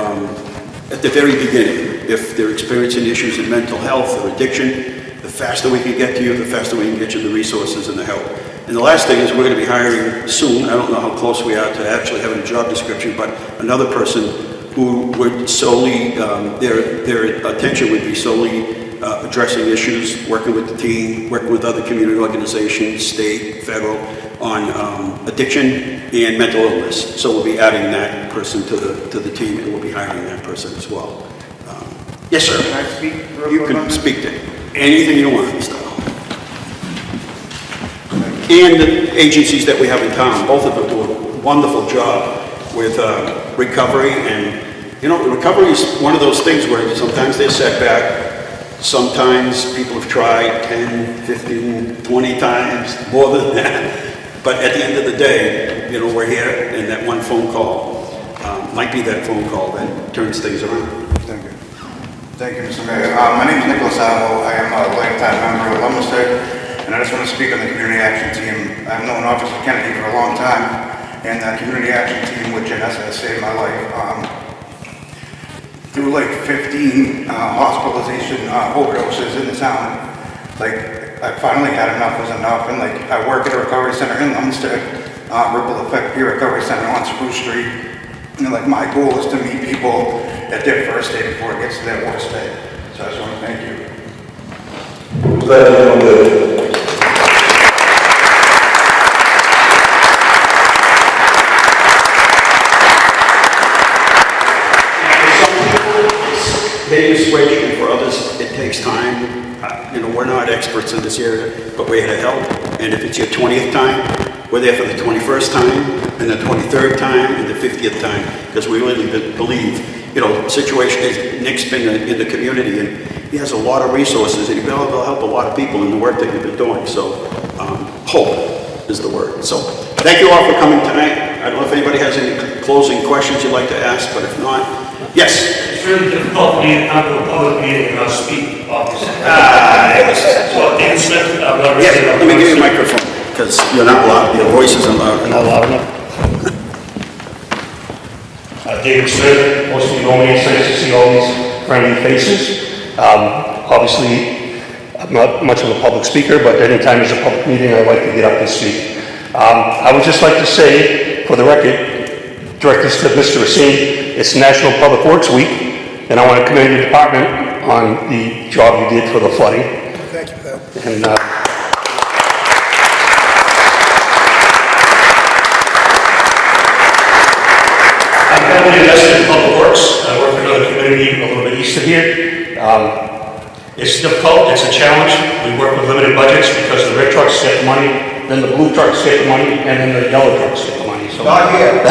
Speaker 1: at the very beginning. If they're experiencing issues in mental health or addiction, the faster we can get to you, the faster we can get you the resources and the help. And the last thing is we're going to be hiring soon, I don't know how close we are to actually having a job description, but another person who would solely, their attention would be solely addressing issues, working with the team, working with other community organizations, state, federal, on addiction and mental illness. So we'll be adding that person to the team, and we'll be hiring that person as well. Yes, sir.
Speaker 11: Can I speak real
Speaker 1: You
Speaker 11: quick
Speaker 1: can
Speaker 11: on that?
Speaker 1: speak to anything you want, Mr. And the agencies that we have in town, both of them do a wonderful job with recovery. And, you know, recovery is one of those things where sometimes they're set back. Sometimes people have tried 10, 15, 20 times, more than that. But at the end of the day, you know, we're here, and that one phone call might be that phone call that turns things around.
Speaker 8: Thank you. Thank you, Mr. Mayor. My name is Nicholas Alvo. I am a lifetime member of Leominster, and I just want to speak on the Community Action Team. I've known Officer Kennedy for a long time, and the Community Action Team with Janessa has saved my life. Through like 15 hospitalization overdoses in the town, like I finally had enough was enough, and like I work at a recovery center in Leominster, Ripple Effect Peer Recovery Center on Spruce Street, and like my goal is to meet people at their first day before it gets to their worst day. So I just want to thank you.
Speaker 13: I'm glad you're doing good.
Speaker 1: They just switch, and for others, it takes time. You know, we're not experts in this area, but we're here to help. And if it's your 20th time, we're there for the 21st time, and the 23rd time, and the 50th time, because we really believe, you know, the situation is Nick's been in the community, and he has a lot of resources, and he'll help a lot of people in the work that you've been doing. So, hope is the word. So, thank you all for coming tonight. I don't know if anybody has any closing questions you'd like to ask, but if not, yes.
Speaker 17: It's really difficult for me to come to a public meeting and not speak, obviously.
Speaker 1: So,
Speaker 17: Dan Smith,
Speaker 1: let me give you a microphone, because you're not loud, your voice isn't loud enough.
Speaker 17: Not loud enough. David Smith, most of you know me, it's nice to see all these friendly faces. Obviously, I'm not much of a public speaker, but anytime there's a public meeting, I like to get up and speak. I would just like to say, for the record, direct this to Mr. Racine, it's National Public Works Week, and I want to commend your department on the job you did for the flooding.
Speaker 11: Thank you for that.
Speaker 17: And I'm heavily invested in public works. I work for another community a little bit east of here. It's difficult, it's a challenge. We work with limited budgets because the red trucks get the money, then the blue trucks get the money, and then the yellow trucks get the money. So.
Speaker 11: Not here.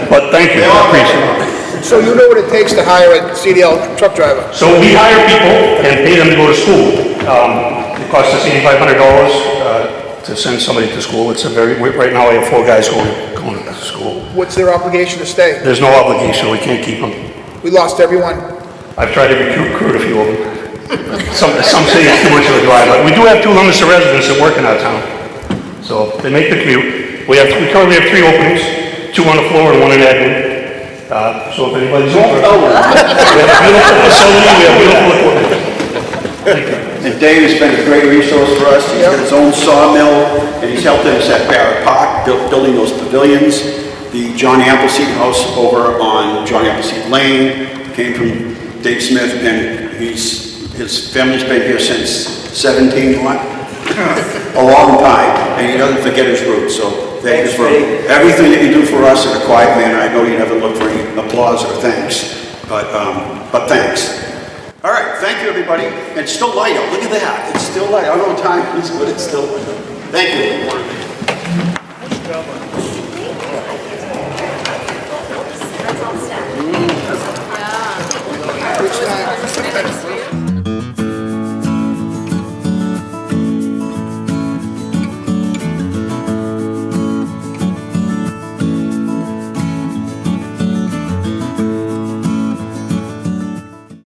Speaker 17: But thank you, I appreciate it.
Speaker 11: So you know what it takes to hire a CDL truck driver?
Speaker 17: So we hire people and pay them to go to school. It costs us $8,500 to send somebody to school. It's a right now I have 4 guys going to school.
Speaker 11: What's their obligation to stay?
Speaker 17: There's no obligation, we can't keep them.
Speaker 11: We lost everyone.
Speaker 17: I've tried to recruit a few of them. Some say it's too much of a drive, but we do have 2 Leominster residents that work in our town. So they make the commute. We currently have 3 openings, 2 on the floor and 1 in admin. So if anybody's interested, we have a beautiful facility, we have beautiful equipment.
Speaker 1: And Dave has been a great resource for us. He's got his own sawmill, and he's helped us at Barrett Park, building those pavilions. The Johnny Appleseed house over on Johnny Appleseed Lane came from Dave Smith, and his family's been here since 17, what? A long time, and he doesn't forget his roots. So thank you for everything that you do for us in a quiet manner. I know you never look for any applause or thanks, but thanks. All right, thank you, everybody. It's still light out. Look at that. It's still light. I don't know what time it is, but it's still light. Thank you.